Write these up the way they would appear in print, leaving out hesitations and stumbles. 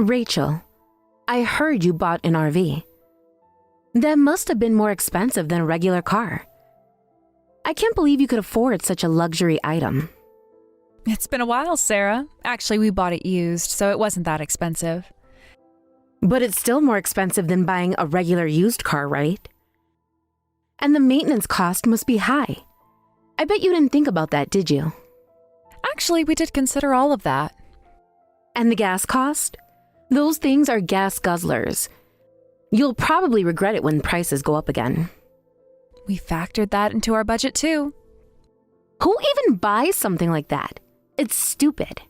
Rachel, I heard you bought an RV. That must have been more expensive than a regular car. I can't believe you could afford such a luxury item. It's been a while, Sarah. Actually, we bought it used, so it wasn't that expensive. But it's still more expensive than buying a regular used car, right? And the maintenance cost must be high. I bet you didn't think about that, did you? Actually, we did consider all of that. And the gas cost? Those things are gas guzzlers. You'll probably regret it when prices go up again. We factored that into our budget too. Who even buys something like that? It's stupid.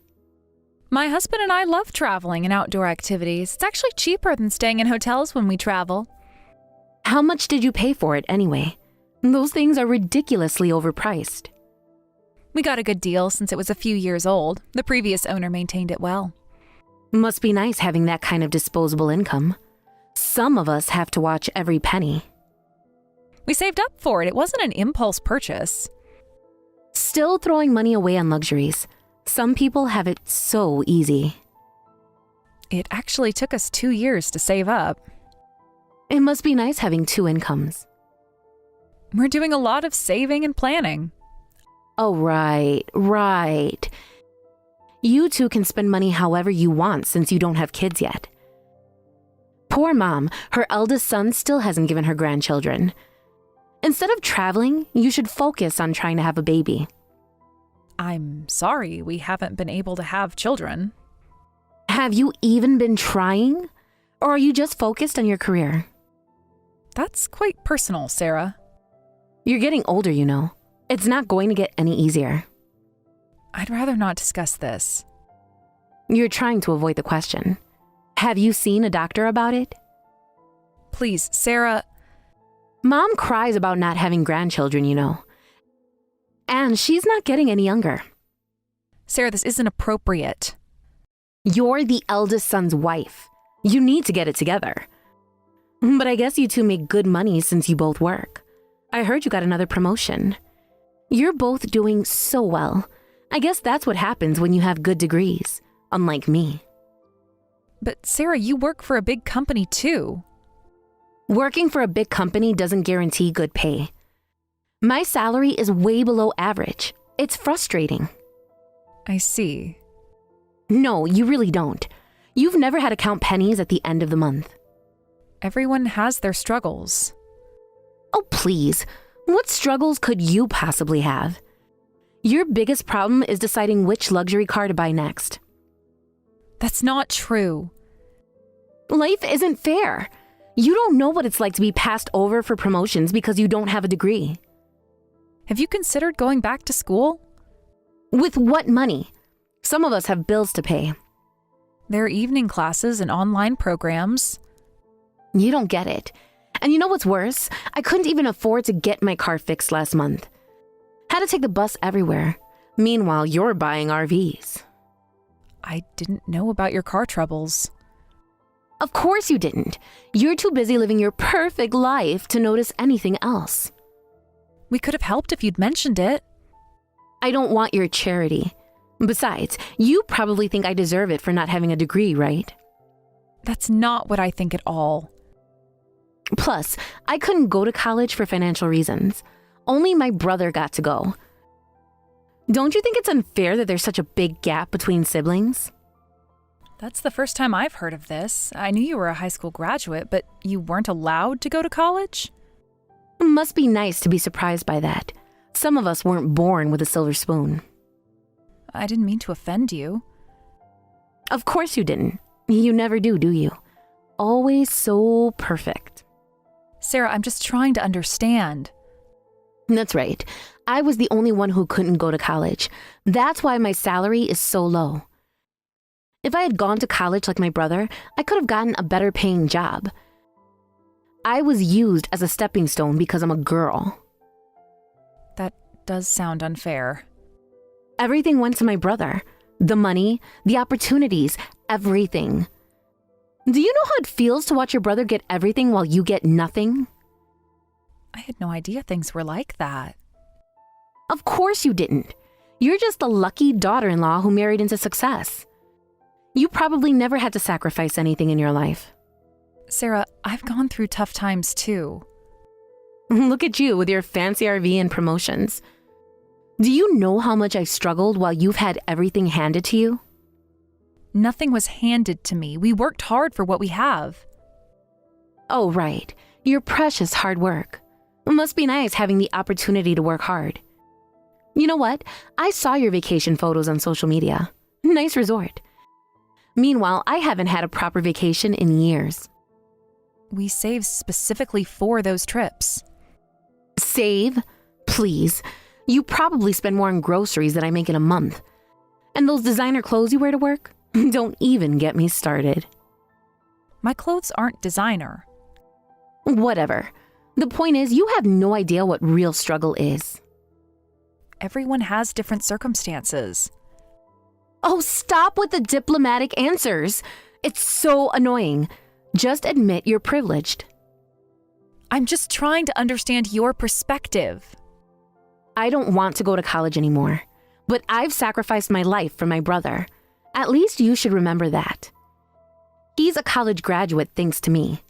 My husband and I love traveling and outdoor activities. It's actually cheaper than staying in hotels when we travel. How much did you pay for it anyway? Those things are ridiculously overpriced. We got a good deal since it was a few years old. The previous owner maintained it well. Must be nice having that kind of disposable income. Some of us have to watch every penny. We saved up for it. It wasn't an impulse purchase. Still throwing money away on luxuries. Some people have it so easy. It actually took us 2 years to save up. It must be nice having two incomes. We're doing a lot of saving and planning. Oh, right. You two can spend money however you want since you don't have kids yet. Poor mom, her eldest son still hasn't given her grandchildren. Instead of traveling, you should focus on trying to have a baby. I'm sorry we haven't been able to have children. Have you even been trying? Or are you just focused on your career? That's quite personal, Sarah. You're getting older, you know. It's not going to get any easier. I'd rather not discuss this. You're trying to avoid the question. Have you seen a doctor about it? Please, Sarah. Mom cries about not having grandchildren, you know. And she's not getting any younger. Sarah, this isn't appropriate. You're the eldest son's wife. You need to get it together. But I guess you two make good money since you both work. I heard you got another promotion. You're both doing so well. I guess that's what happens when you have good degrees, unlike me. But Sarah, you work for a big company too. Working for a big company doesn't guarantee good pay. My salary is way below average. It's frustrating. I see. No, you really don't. You've never had to count pennies at the end of the month. Everyone has their struggles. Oh, please. What struggles could you possibly have? Your biggest problem is deciding which luxury car to buy next. That's not true. Life isn't fair. You don't know what it's like to be passed over for promotions because you don't have a degree. Have you considered going back to school? With what money? Some of us have bills to pay. There are evening classes and online programs. You don't get it. And you know what's worse? I couldn't even afford to get my car fixed last month. Had to take the bus everywhere. Meanwhile, you're buying RVs. I didn't know about your car troubles. Of course you didn't. You're too busy living your perfect life to notice anything else. We could have helped if you'd mentioned it. I don't want your charity. Besides, you probably think I deserve it for not having a degree, right? That's not what I think at all. Plus, I couldn't go to college for financial reasons. Only my brother got to go. Don't you think it's unfair that there's such a big gap between siblings? That's the first time I've heard of this. I knew you were a high school graduate, but you weren't allowed to go to college? Must be nice to be surprised by that. Some of us weren't born with a silver spoon. I didn't mean to offend you. Of course you didn't. You never do you? Always so perfect. Sarah, I'm just trying to understand. That's right. I was the only one who couldn't go to college. That's why my salary is so low. If I had gone to college like my brother, I could have gotten a better paying job. I was used as a stepping stone because I'm a girl. That does sound unfair. Everything went to my brother. The money, the opportunities, everything. Do you know how it feels to watch your brother get everything while you get nothing? I had no idea things were like that. Of course you didn't. You're just the lucky daughter-in-law who married into success. You probably never had to sacrifice anything in your life. Sarah, I've gone through tough times too. Look at you with your fancy RV and promotions. Do you know how much I struggled while you've had everything handed to you? Nothing was handed to me. We worked hard for what we have. Oh, right. Your precious hard work. It must be nice having the opportunity to work hard. You know what? I saw your vacation photos on social media. Nice resort. Meanwhile, I haven't had a proper vacation in years. We saved specifically for those trips. Save? Please. You probably spend more on groceries than I make in a month. And those designer clothes you wear to work? Don't even get me started. My clothes aren't designer. Whatever. The point is, you have no idea what real struggle is. Everyone has different circumstances. Oh, stop with the diplomatic answers. It's so annoying. Just admit you're privileged. I'm just trying to understand your perspective. I don't want to go to college anymore, but I've sacrificed my life for my brother. At least you should remember that. He's a college graduate thanks to me.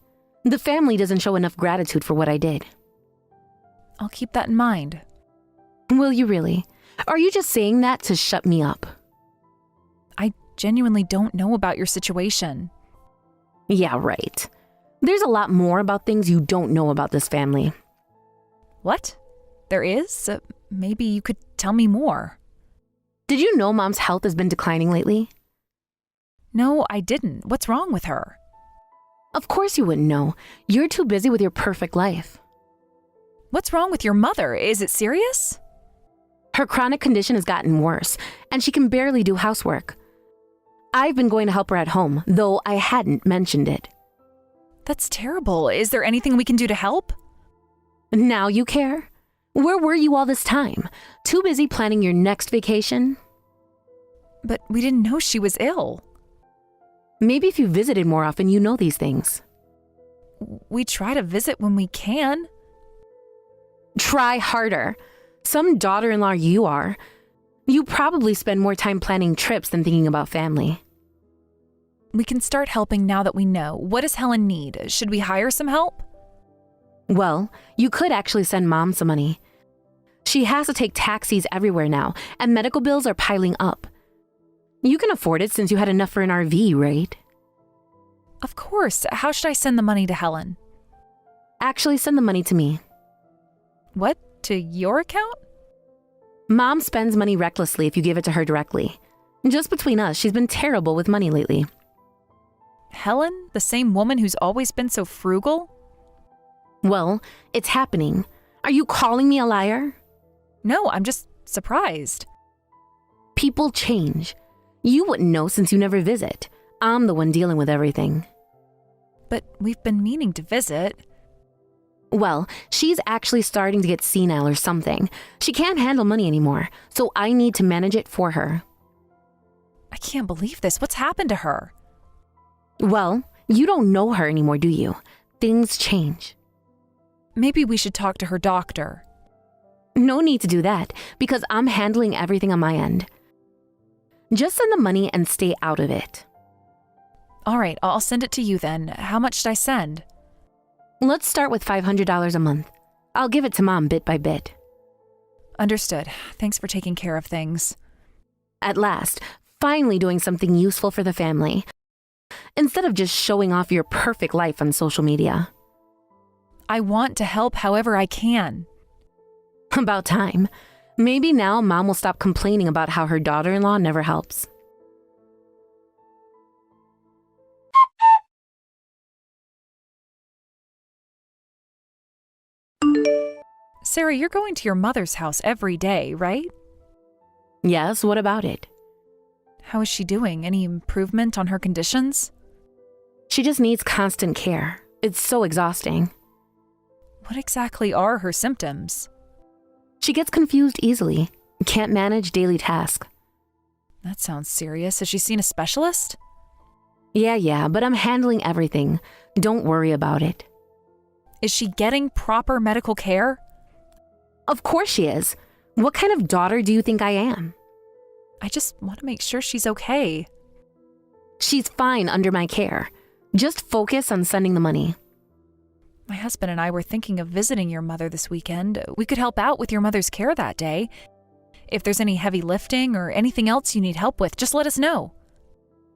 The family doesn't show enough gratitude for what I did. I'll keep that in mind. Will you really? Are you just saying that to shut me up? I genuinely don't know about your situation. Yeah, right. There's a lot more about things you don't know about this family. What? There is? Maybe you could tell me more. Did you know Mom's health has been declining lately? No, I didn't. What's wrong with her? Of course you wouldn't know. You're too busy with your perfect life. What's wrong with your mother? Is it serious? Her chronic condition has gotten worse, and she can barely do housework. I've been going to help her at home, though I hadn't mentioned it. That's terrible. Is there anything we can do to help? Now you care? Where were you all this time? Too busy planning your next vacation? But we didn't know she was ill. Maybe if you visited more often, you know these things. We try to visit when we can. Try harder. Some daughter-in-law you are. You probably spend more time planning trips than thinking about family. We can start helping now that we know. What does Helen need? Should we hire some help? Well, you could actually send Mom some money. She has to take taxis everywhere now, and medical bills are piling up. You can afford it since you had enough for an RV, right? Of course. How should I send the money to Helen? Actually, send the money to me. What? To your account? Mom spends money recklessly if you give it to her directly. Just between us, she's been terrible with money lately. Helen? The same woman who's always been so frugal? Well, it's happening. Are you calling me a liar? No, I'm just surprised. People change. You wouldn't know since you never visit. I'm the one dealing with everything. But we've been meaning to visit. Well, she's actually starting to get senile or something. She can't handle money anymore, so I need to manage it for her. I can't believe this. What's happened to her? Well, you don't know her anymore, do you? Things change. Maybe we should talk to her doctor. No need to do that, because I'm handling everything on my end. Just send the money and stay out of it. All right, I'll send it to you then. How much should I send? Let's start with $500 a month. I'll give it to Mom bit by bit. Understood. Thanks for taking care of things. At last, finally doing something useful for the family, instead of just showing off your perfect life on social media. I want to help however I can. About time. Maybe now Mom will stop complaining about how her daughter-in-law never helps. Sarah, you're going to your mother's house every day, right? Yes, what about it? How is she doing? Any improvement on her conditions? She just needs constant care. It's so exhausting. What exactly are her symptoms? She gets confused easily. Can't manage daily tasks. That sounds serious. Has she seen a specialist? Yeah, but I'm handling everything. Don't worry about it. Is she getting proper medical care? Of course she is. What kind of daughter do you think I am? I just want to make sure she's okay. She's fine under my care. Just focus on sending the money. My husband and I were thinking of visiting your mother this weekend. We could help out with your mother's care that day. If there's any heavy lifting or anything else you need help with, just let us know.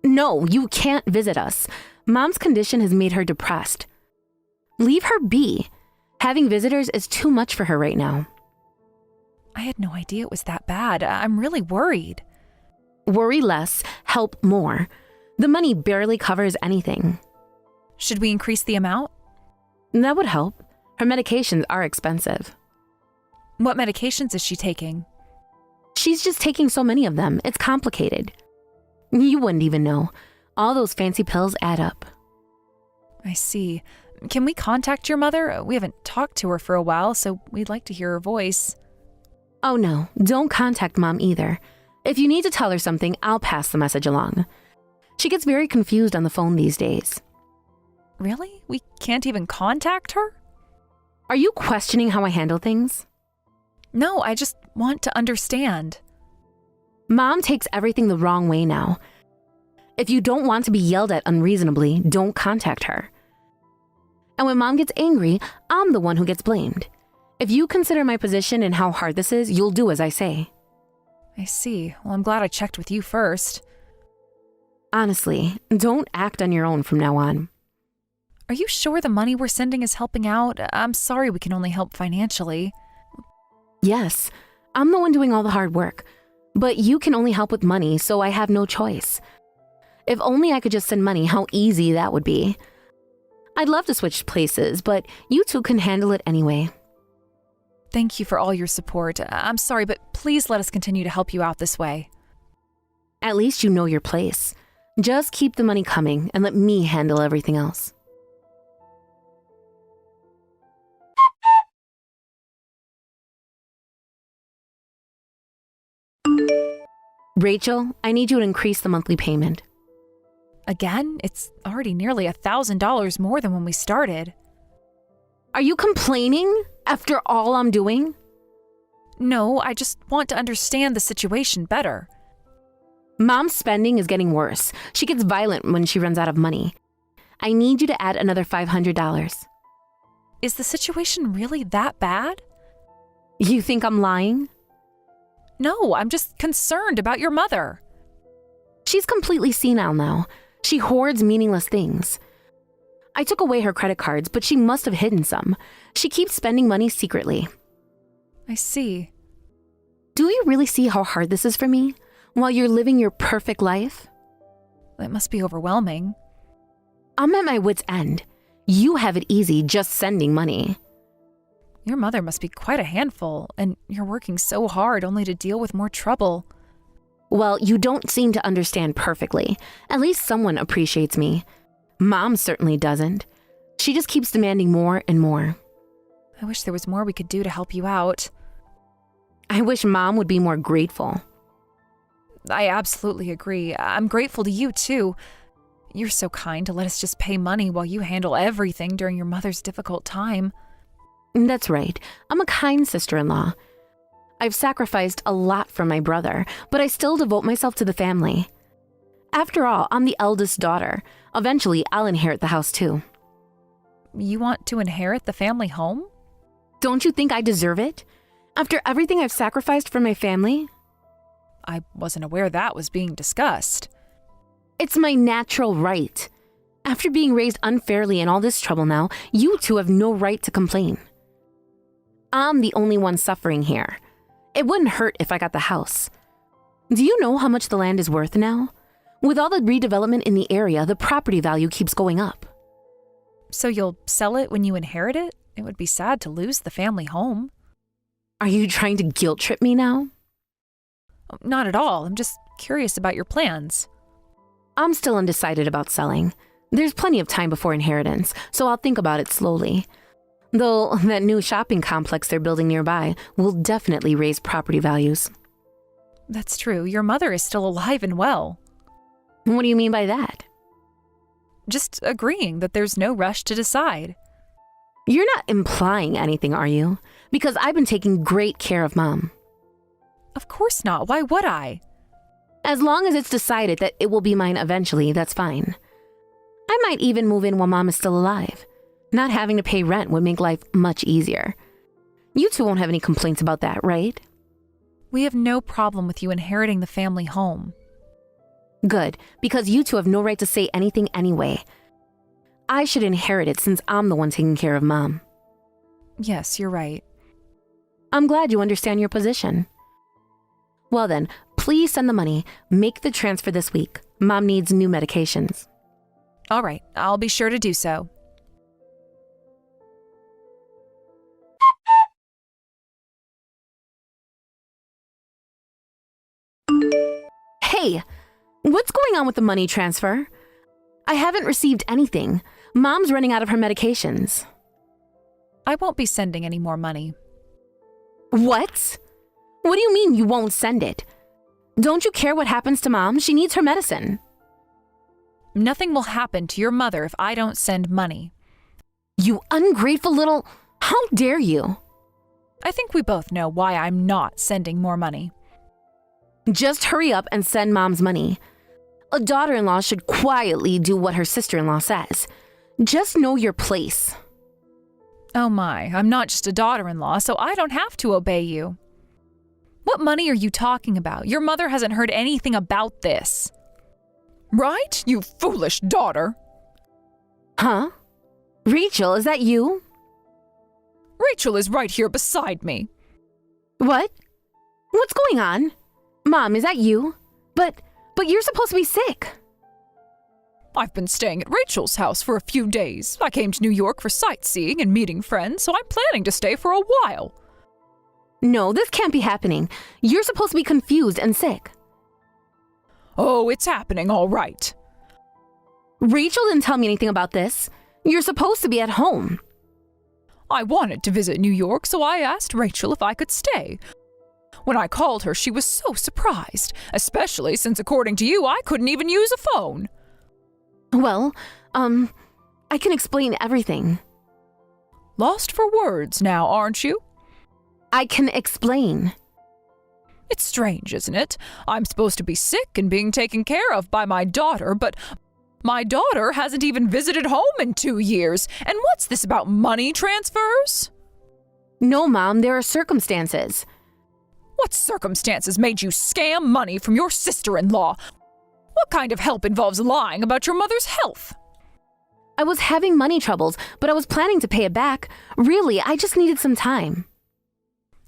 No, you can't visit us. Mom's condition has made her depressed. Leave her be. Having visitors is too much for her right now. I had no idea it was that bad. I'm really worried. Worry less, help more. The money barely covers anything. Should we increase the amount? That would help. Her medications are expensive. What medications is she taking? She's just taking so many of them. It's complicated. You wouldn't even know. All those fancy pills add up. I see. Can we contact your mother? We haven't talked to her for a while, so we'd like to hear her voice. Oh no, don't contact Mom either. If you need to tell her something, I'll pass the message along. She gets very confused on the phone these days. Really? We can't even contact her? Are you questioning how I handle things? No, I just want to understand. Mom takes everything the wrong way now. If you don't want to be yelled at unreasonably, don't contact her. And when Mom gets angry, I'm the one who gets blamed. If you consider my position and how hard this is, you'll do as I say. I see. Well, I'm glad I checked with you first. Honestly, don't act on your own from now on. Are you sure the money we're sending is helping out? I'm sorry we can only help financially. Yes, I'm the one doing all the hard work. But you can only help with money, so I have no choice. If only I could just send money, how easy that would be. I'd love to switch places, but you two can handle it anyway. Thank you for all your support. I'm sorry, but please let us continue to help you out this way. At least you know your place. Just keep the money coming and let me handle everything else. Rachel, I need you to increase the monthly payment. Again? It's already nearly $1,000 more than when we started. Are you complaining after all I'm doing? No, I just want to understand the situation better. Mom's spending is getting worse. She gets violent when she runs out of money. I need you to add another $500. Is the situation really that bad? You think I'm lying? No, I'm just concerned about your mother. She's completely senile now. She hoards meaningless things. I took away her credit cards, but she must have hidden some. She keeps spending money secretly. I see. Do you really see how hard this is for me, while you're living your perfect life? That must be overwhelming. I'm at my wit's end. You have it easy just sending money. Your mother must be quite a handful, and you're working so hard only to deal with more trouble. Well, you don't seem to understand perfectly. At least someone appreciates me. Mom certainly doesn't. She just keeps demanding more and more. I wish there was more we could do to help you out. I wish Mom would be more grateful. I absolutely agree. I'm grateful to you, too. You're so kind to let us just pay money while you handle everything during your mother's difficult time. That's right. I'm a kind sister-in-law. I've sacrificed a lot for my brother, but I still devote myself to the family. After all, I'm the eldest daughter. Eventually, I'll inherit the house too. You want to inherit the family home? Don't you think I deserve it? After everything I've sacrificed for my family? I wasn't aware that was being discussed. It's my natural right. After being raised unfairly and all this trouble now, you two have no right to complain. I'm the only one suffering here. It wouldn't hurt if I got the house. Do you know how much the land is worth now? With all the redevelopment in the area, the property value keeps going up. So you'll sell it when you inherit it? It would be sad to lose the family home. Are you trying to guilt trip me now? Not at all. I'm just curious about your plans. I'm still undecided about selling. There's plenty of time before inheritance, so I'll think about it slowly. Though that new shopping complex they're building nearby will definitely raise property values. That's true. Your mother is still alive and well. What do you mean by that? Just agreeing that there's no rush to decide. You're not implying anything, are you? Because I've been taking great care of Mom. Of course not. Why would I? As long as it's decided that it will be mine eventually, that's fine. I might even move in while Mom is still alive. Not having to pay rent would make life much easier. You two won't have any complaints about that, right? We have no problem with you inheriting the family home. Good, because you two have no right to say anything anyway. I should inherit it since I'm the one taking care of Mom. Yes, you're right. I'm glad you understand your position. Well then, please send the money. Make the transfer this week. Mom needs new medications. All right, I'll be sure to do so. Hey, what's going on with the money transfer? I haven't received anything. Mom's running out of her medications. I won't be sending any more money. What? What do you mean you won't send it? Don't you care what happens to Mom? She needs her medicine. Nothing will happen to your mother if I don't send money. You ungrateful little... How dare you? I think we both know why I'm not sending more money. Just hurry up and send Mom's money. A daughter-in-law should quietly do what her sister-in-law says. Just know your place. Oh my, I'm not just a daughter-in-law, so I don't have to obey you. What money are you talking about? Your mother hasn't heard anything about this. Right, you foolish daughter? Huh? Rachel, is that you? Rachel is right here beside me. What? What's going on? Mom, is that you? But you're supposed to be sick. I've been staying at Rachel's house for a few days. I came to New York for sightseeing and meeting friends, so I'm planning to stay for a while. No, this can't be happening. You're supposed to be confused and sick. Oh, it's happening all right. Rachel didn't tell me anything about this. You're supposed to be at home. I wanted to visit New York, so I asked Rachel if I could stay. When I called her, she was so surprised, especially since, according to you, I couldn't even use a phone. Well, I can explain everything. Lost for words now, aren't you? I can explain. It's strange, isn't it? I'm supposed to be sick and being taken care of by my daughter, but my daughter hasn't even visited home in 2 years. And what's this about money transfers? No, Mom, there are circumstances. What circumstances made you scam money from your sister-in-law? What kind of help involves lying about your mother's health? I was having money troubles, but I was planning to pay it back. Really, I just needed some time.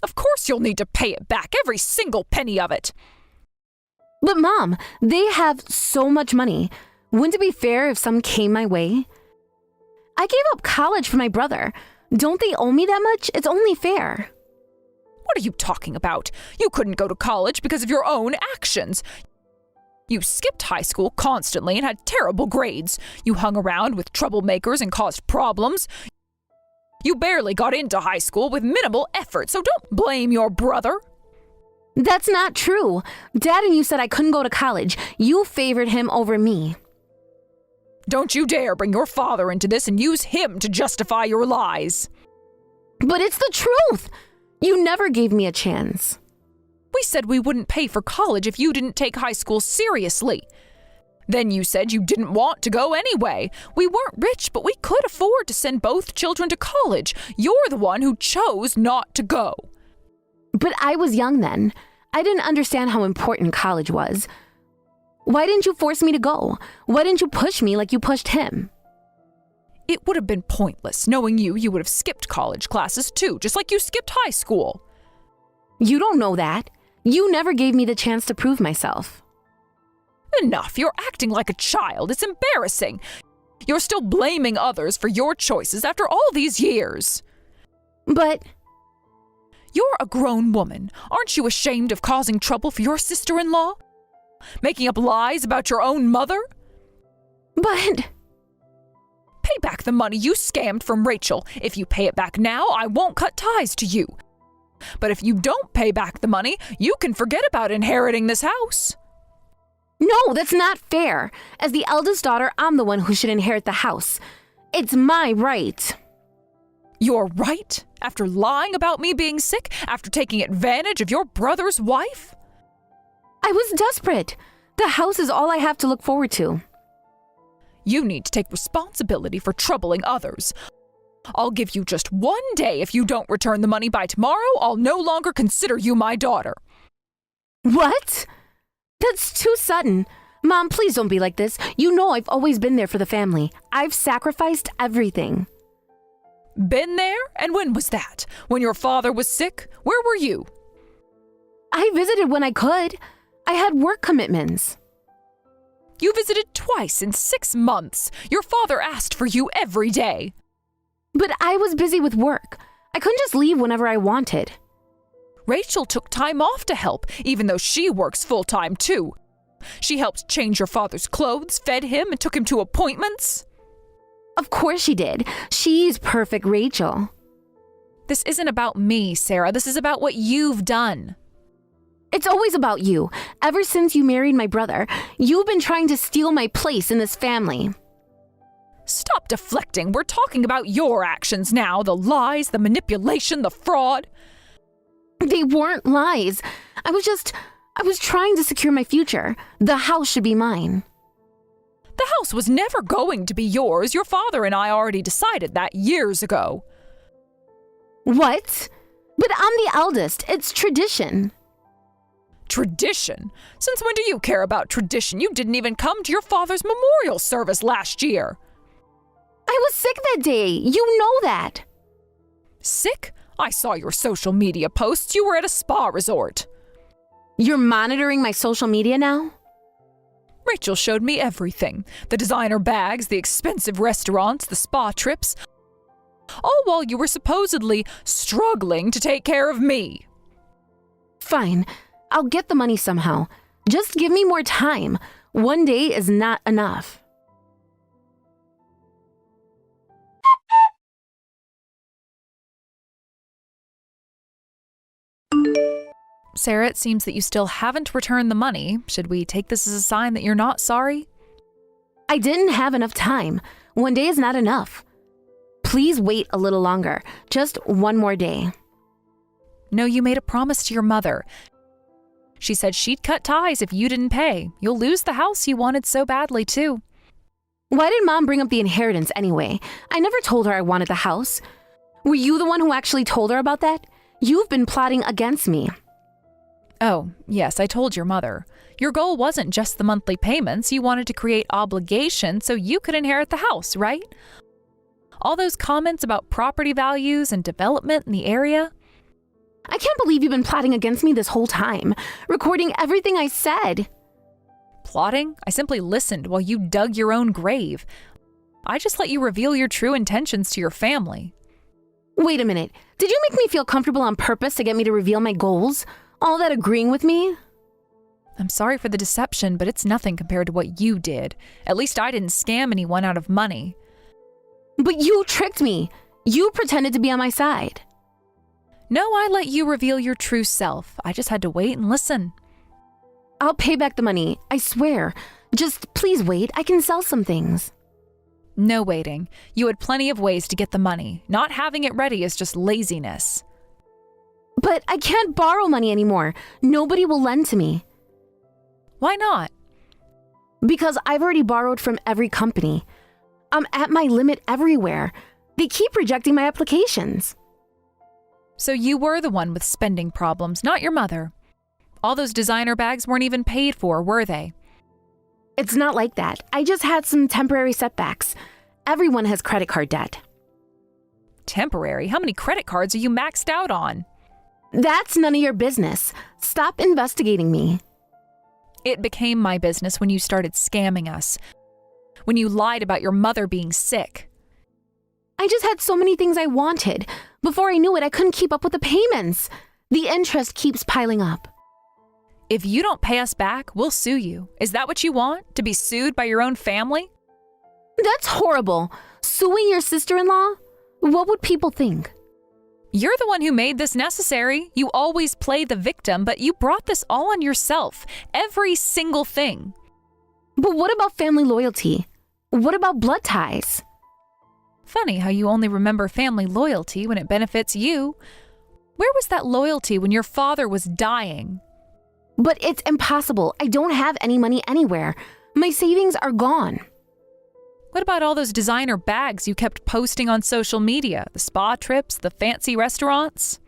Of course you'll need to pay it back, every single penny of it. But Mom, they have so much money. Wouldn't it be fair if some came my way? I gave up college for my brother. Don't they owe me that much? It's only fair. What are you talking about? You couldn't go to college because of your own actions. You skipped high school constantly and had terrible grades. You hung around with troublemakers and caused problems. You barely got into high school with minimal effort, so don't blame your brother. That's not true. Dad and you said I couldn't go to college. You favored him over me. Don't you dare bring your father into this and use him to justify your lies. But it's the truth. You never gave me a chance. We said we wouldn't pay for college if you didn't take high school seriously. Then you said you didn't want to go anyway. We weren't rich, but we could afford to send both children to college. You're the one who chose not to go. But I was young then. I didn't understand how important college was. Why didn't you force me to go? Why didn't you push me like you pushed him? It would have been pointless. Knowing you would have skipped college classes too, just like you skipped high school. You don't know that. You never gave me the chance to prove myself. Enough. You're acting like a child. It's embarrassing. You're still blaming others for your choices after all these years. But... You're a grown woman. Aren't you ashamed of causing trouble for your sister-in-law? Making up lies about your own mother? But... Pay back the money you scammed from Rachel. If you pay it back now, I won't cut ties to you. But if you don't pay back the money, you can forget about inheriting this house. No, that's not fair. As the eldest daughter, I'm the one who should inherit the house. It's my right. You're right? After lying about me being sick? After taking advantage of your brother's wife? I was desperate. The house is all I have to look forward to. You need to take responsibility for troubling others. I'll give you just 1 day. If you don't return the money by tomorrow, I'll no longer consider you my daughter. What? That's too sudden. Mom, please don't be like this. You know I've always been there for the family. I've sacrificed everything. Been there? And when was that? When your father was sick? Where were you? I visited when I could. I had work commitments. You visited twice in 6 months. Your father asked for you every day. But I was busy with work. I couldn't just leave whenever I wanted. Rachel took time off to help, even though she works full-time too. She helped change your father's clothes, fed him, and took him to appointments. Of course she did. She's perfect, Rachel. This isn't about me, Sarah. This is about what you've done. It's always about you. Ever since you married my brother, you've been trying to steal my place in this family. Stop deflecting. We're talking about your actions now. The lies, the manipulation, the fraud. They weren't lies. I was trying to secure my future. The house should be mine. The house was never going to be yours. Your father and I already decided that years ago. What? But I'm the eldest. It's tradition. Tradition? Since when do you care about tradition? You didn't even come to your father's memorial service last year. I was sick that day. You know that. Sick? I saw your social media posts. You were at a spa resort. You're monitoring my social media now? Rachel showed me everything. The designer bags, the expensive restaurants, the spa trips. All while you were supposedly struggling to take care of me. Fine. I'll get the money somehow. Just give me more time. 1 day is not enough. Sarah, it seems that you still haven't returned the money. Should we take this as a sign that you're not sorry? I didn't have enough time. 1 day is not enough. Please wait a little longer. Just 1 more day. No, you made a promise to your mother. She said she'd cut ties if you didn't pay. You'll lose the house you wanted so badly, too. Why did Mom bring up the inheritance anyway? I never told her I wanted the house. Were you the one who actually told her about that? You've been plotting against me. Oh, yes, I told your mother. Your goal wasn't just the monthly payments. You wanted to create obligation so you could inherit the house, right? All those comments about property values and development in the area. I can't believe you've been plotting against me this whole time, recording everything I said. Plotting? I simply listened while you dug your own grave. I just let you reveal your true intentions to your family. Wait a minute. Did you make me feel comfortable on purpose to get me to reveal my goals? All that agreeing with me? I'm sorry for the deception, but it's nothing compared to what you did. At least I didn't scam anyone out of money. But you tricked me. You pretended to be on my side. No, I let you reveal your true self. I just had to wait and listen. I'll pay back the money, I swear. Just please wait, I can sell some things. No waiting. You had plenty of ways to get the money. Not having it ready is just laziness. But I can't borrow money anymore. Nobody will lend to me. Why not? Because I've already borrowed from every company. I'm at my limit everywhere. They keep rejecting my applications. So you were the one with spending problems, not your mother. All those designer bags weren't even paid for, were they? It's not like that. I just had some temporary setbacks. Everyone has credit card debt. Temporary? How many credit cards are you maxed out on? That's none of your business. Stop investigating me. It became my business when you started scamming us. When you lied about your mother being sick. I just had so many things I wanted. Before I knew it, I couldn't keep up with the payments. The interest keeps piling up. If you don't pay us back, we'll sue you. Is that what you want? To be sued by your own family? That's horrible. Suing your sister-in-law? What would people think? You're the one who made this necessary. You always play the victim, but you brought this all on yourself. Every single thing. But what about family loyalty? What about blood ties? Funny how you only remember family loyalty when it benefits you. Where was that loyalty when your father was dying? But it's impossible. I don't have any money anywhere. My savings are gone. What about all those designer bags you kept posting on social media? The spa trips, the fancy restaurants?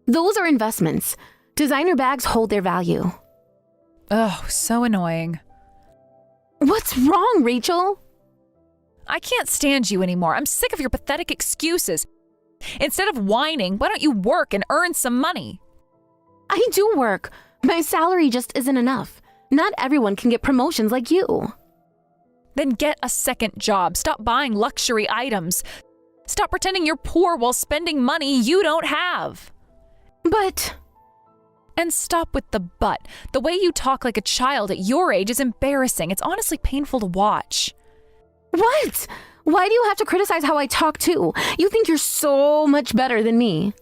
Those are investments. Designer bags hold their value. Oh, so annoying. What's wrong, Rachel? I can't stand you anymore. I'm sick of your pathetic excuses. Instead of whining, why don't you work and earn some money? I do work. My salary just isn't enough. Not everyone can get promotions like you. Then get a second job. Stop buying luxury items. Stop pretending you're poor while spending money you don't have. But... And stop with the but. The way you talk like a child at your age is embarrassing. It's honestly painful to watch. What? Why do you have to criticize how I talk too? You think you're so much better than me.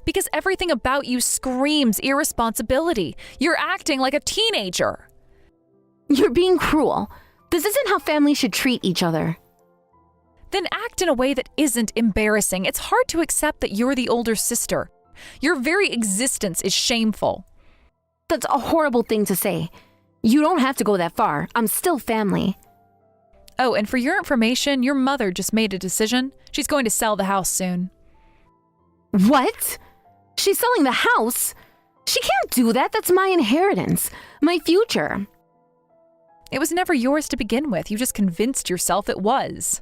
Because everything about you screams irresponsibility. You're acting like a teenager. You're being cruel. This isn't how families should treat each other. Then act in a way that isn't embarrassing. It's hard to accept that you're the older sister. Your very existence is shameful. That's a horrible thing to say. You don't have to go that far. I'm still family. Oh, and for your information, your mother just made a decision. She's going to sell the house soon. What? She's selling the house? She can't do that. That's my inheritance. My future. It was never yours to begin with. You just convinced yourself it was.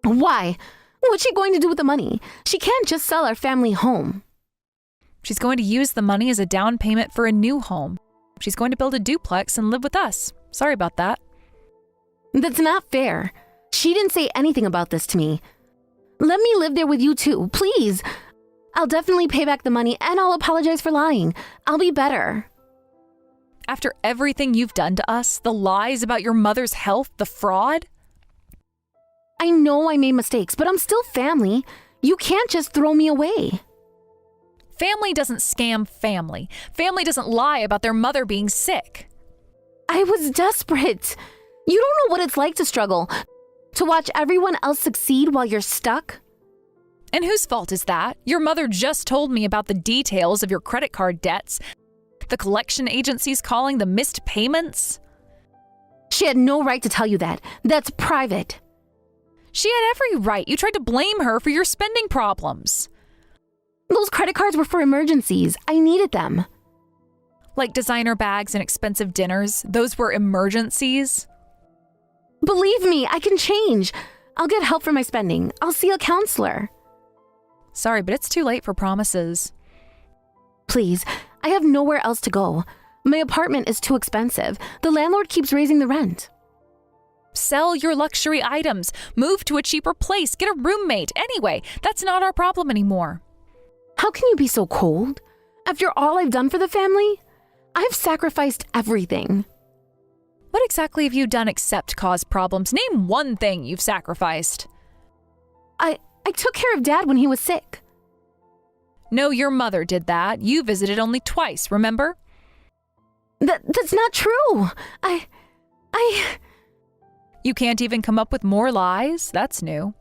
Why? What's she going to do with the money? She can't just sell our family home. She's going to use the money as a down payment for a new home. She's going to build a duplex and live with us. Sorry about that. That's not fair. She didn't say anything about this to me. Let me live there with you too, please. I'll definitely pay back the money and I'll apologize for lying. I'll be better. After everything you've done to us, the lies about your mother's health, the fraud? I know I made mistakes, but I'm still family. You can't just throw me away. Family doesn't scam family. Family doesn't lie about their mother being sick. I was desperate. You don't know what it's like to struggle, to watch everyone else succeed while you're stuck. And whose fault is that? Your mother just told me about the details of your credit card debts, the collection agencies calling the missed payments. She had no right to tell you that. That's private. She had every right. You tried to blame her for your spending problems. Those credit cards were for emergencies. I needed them. Like designer bags and expensive dinners, those were emergencies. Believe me, I can change. I'll get help for my spending. I'll see a counselor. Sorry, but it's too late for promises. Please, I have nowhere else to go. My apartment is too expensive. The landlord keeps raising the rent. Sell your luxury items. Move to a cheaper place. Get a roommate. Anyway, that's not our problem anymore. How can you be so cold? After all I've done for the family? I've sacrificed everything. What exactly have you done except cause problems? Name one thing you've sacrificed. I took care of Dad when he was sick. No, your mother did that. You visited only twice, remember? That's not true. You can't even come up with more lies? That's new.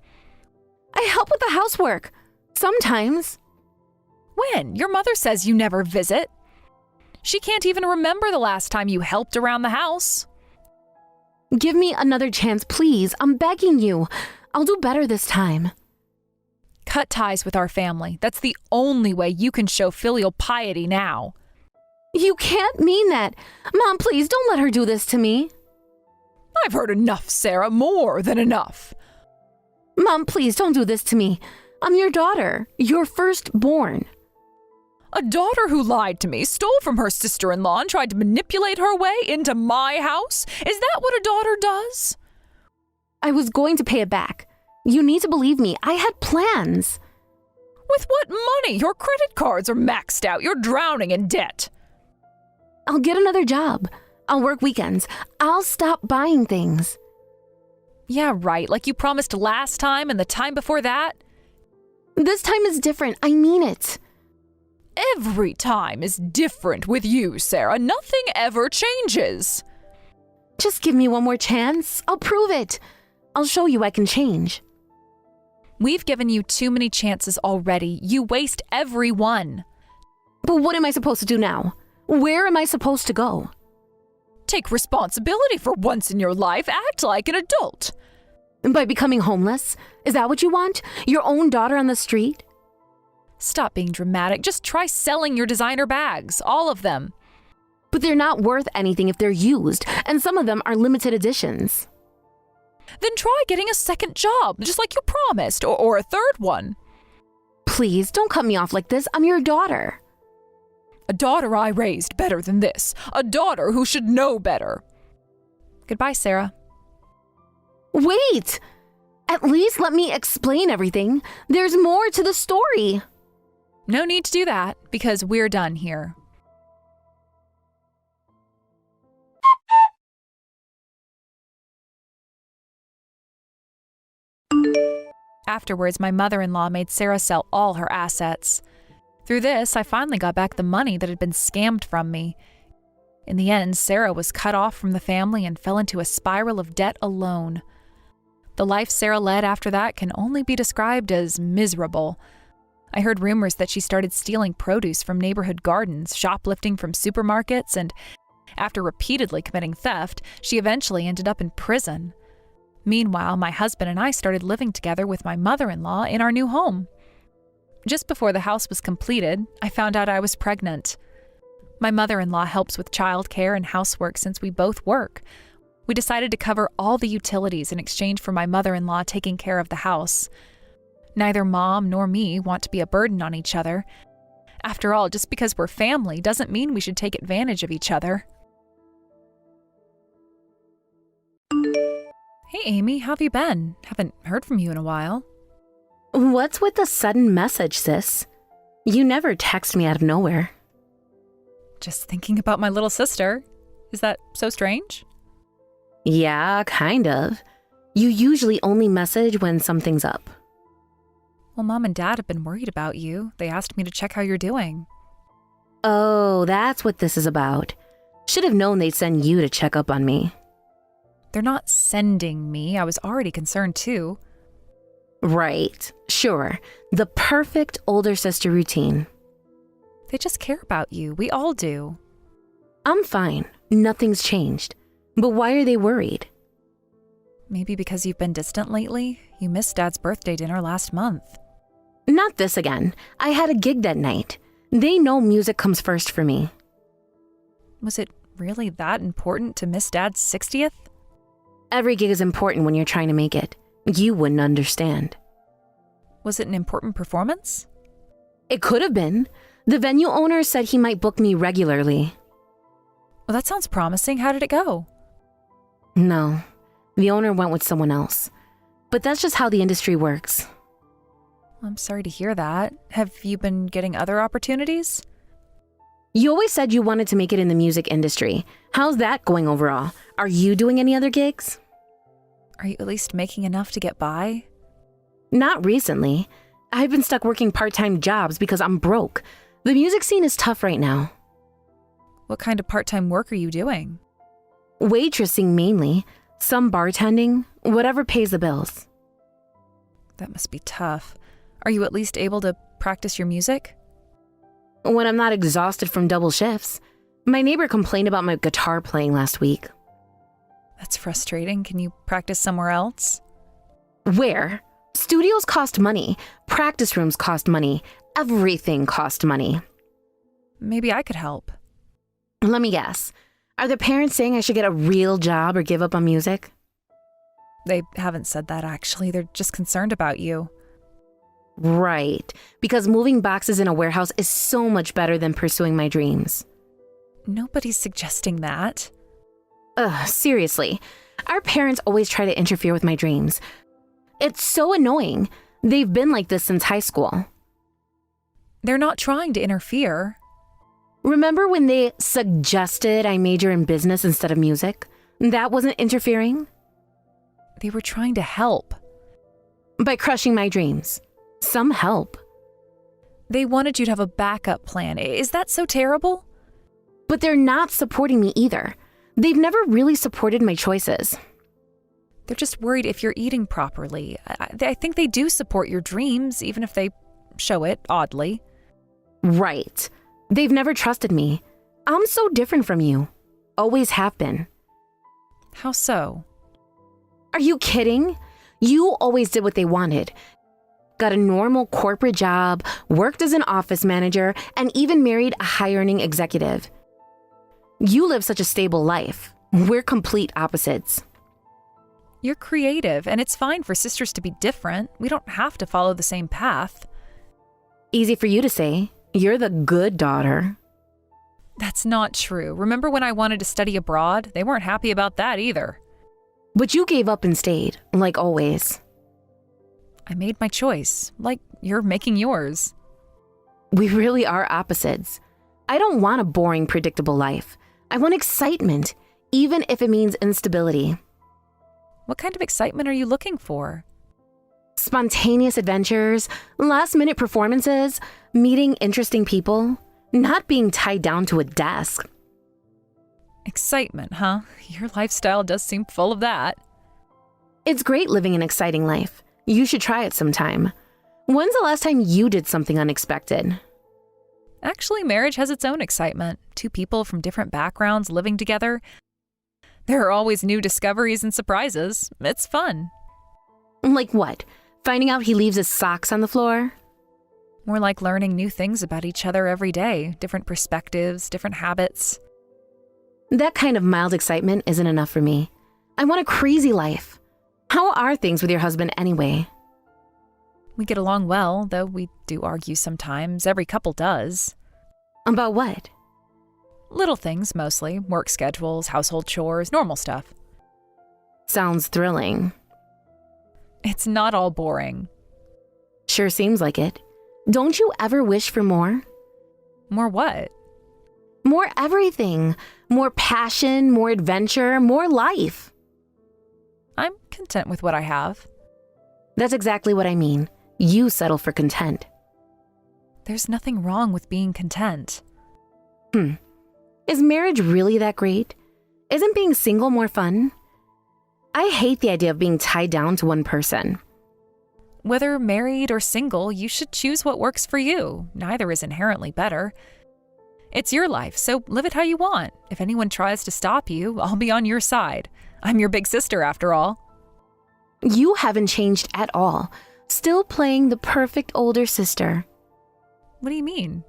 I help with the housework. Sometimes. When? Your mother says you never visit. She can't even remember the last time you helped around the house. Give me another chance, please. I'm begging you. I'll do better this time. Cut ties with our family. That's the only way you can show filial piety now. You can't mean that. Mom, please don't let her do this to me. I've heard enough, Sarah. More than enough. Mom, please don't do this to me. I'm your daughter, your firstborn. A daughter who lied to me, stole from her sister-in-law, and tried to manipulate her way into my house? Is that what a daughter does? I was going to pay it back. You need to believe me. I had plans. With what money? Your credit cards are maxed out. You're drowning in debt. I'll get another job. I'll work weekends. I'll stop buying things. Yeah, right. Like you promised last time and the time before that. This time is different. I mean it. Every time is different with you, Sarah. Nothing ever changes. Just give me one more chance. I'll prove it. I'll show you I can change. We've given you too many chances already. You waste every one. But what am I supposed to do now? Where am I supposed to go? Take responsibility for once in your life. Act like an adult. By becoming homeless? Is that what you want? Your own daughter on the street? Stop being dramatic. Just try selling your designer bags. All of them. But they're not worth anything if they're used, and some of them are limited editions. Then try getting a second job, just like you promised, or a third one. Please, don't cut me off like this. I'm your daughter. A daughter I raised better than this. A daughter who should know better. Goodbye, Sarah. Wait! At least let me explain everything. There's more to the story. No need to do that, because we're done here. Afterwards, my mother-in-law made Sarah sell all her assets. Through this, I finally got back the money that had been scammed from me. In the end, Sarah was cut off from the family and fell into a spiral of debt alone. The life Sarah led after that can only be described as miserable. I heard rumors that she started stealing produce from neighborhood gardens, shoplifting from supermarkets, and after repeatedly committing theft, she eventually ended up in prison. Meanwhile, my husband and I started living together with my mother-in-law in our new home. Just before the house was completed, I found out I was pregnant. My mother-in-law helps with childcare and housework since we both work. We decided to cover all the utilities in exchange for my mother-in-law taking care of the house. Neither Mom nor me want to be a burden on each other. After all, just because we're family doesn't mean we should take advantage of each other. Hey, Amy, how have you been? Haven't heard from you in a while. What's with the sudden message, sis? You never text me out of nowhere. Just thinking about my little sister. Is that so strange? Yeah, kind of. You usually only message when something's up. Well, Mom and Dad have been worried about you. They asked me to check how you're doing. Oh, that's what this is about. Should have known they'd send you to check up on me. They're not sending me. I was already concerned too. Right. Sure. The perfect older sister routine. They just care about you. We all do. I'm fine. Nothing's changed. But why are they worried? Maybe because you've been distant lately? You missed Dad's birthday dinner last month. Not this again. I had a gig that night. They know music comes first for me. Was it really that important to miss Dad's 60th? Every gig is important when you're trying to make it. You wouldn't understand. Was it an important performance? It could have been. The venue owner said he might book me regularly. Well, that sounds promising. How did it go? No. The owner went with someone else. But that's just how the industry works. I'm sorry to hear that. Have you been getting other opportunities? You always said you wanted to make it in the music industry. How's that going overall? Are you doing any other gigs? Are you at least making enough to get by? Not recently. I've been stuck working part-time jobs because I'm broke. The music scene is tough right now. What kind of part-time work are you doing? Waitressing mainly. Some bartending. Whatever pays the bills. That must be tough. Are you at least able to practice your music? When I'm not exhausted from double shifts. My neighbor complained about my guitar playing last week. That's frustrating. Can you practice somewhere else? Where? Studios cost money. Practice rooms cost money. Everything cost money. Maybe I could help. Let me guess. Are the parents saying I should get a real job or give up on music? They haven't said that, actually. They're just concerned about you. Right. Because moving boxes in a warehouse is so much better than pursuing my dreams. Nobody's suggesting that. Ugh, seriously. Our parents always try to interfere with my dreams. It's so annoying. They've been like this since high school. They're not trying to interfere. Remember when they suggested I major in business instead of music? That wasn't interfering? They were trying to help. By crushing my dreams. Some help. They wanted you to have a backup plan. Is that so terrible? But they're not supporting me either. They've never really supported my choices. They're just worried if you're eating properly. I think they do support your dreams, even if they show it oddly. Right. They've never trusted me. I'm so different from you. Always have been. How so? Are you kidding? You always did what they wanted. Got a normal corporate job, worked as an office manager, and even married a high-earning executive. You live such a stable life. We're complete opposites. You're creative, and it's fine for sisters to be different. We don't have to follow the same path. Easy for you to say. You're the good daughter. That's not true. Remember when I wanted to study abroad? They weren't happy about that either. But you gave up and stayed, like always. I made my choice, like you're making yours. We really are opposites. I don't want a boring, predictable life. I want excitement, even if it means instability. What kind of excitement are you looking for? Spontaneous adventures, last-minute performances, meeting interesting people, not being tied down to a desk. Excitement, huh? Your lifestyle does seem full of that. It's great living an exciting life. You should try it sometime. When's the last time you did something unexpected? Actually, marriage has its own excitement. Two people from different backgrounds living together. There are always new discoveries and surprises. It's fun. Like what? Finding out he leaves his socks on the floor? More like learning new things about each other every day. Different perspectives, different habits. That kind of mild excitement isn't enough for me. I want a crazy life. How are things with your husband anyway? We get along well, though we do argue sometimes. Every couple does. About what? Little things, mostly. Work schedules, household chores, normal stuff. Sounds thrilling. It's not all boring. Sure seems like it. Don't you ever wish for more? More what? More everything. More passion, more adventure, more life. I'm content with what I have. That's exactly what I mean. You settle for content. There's nothing wrong with being content. Is marriage really that great? Isn't being single more fun? I hate the idea of being tied down to one person. Whether married or single, you should choose what works for you. Neither is inherently better. It's your life, so live it how you want. If anyone tries to stop you, I'll be on your side. I'm your big sister, after all. You haven't changed at all. Still playing the perfect older sister. What do you mean?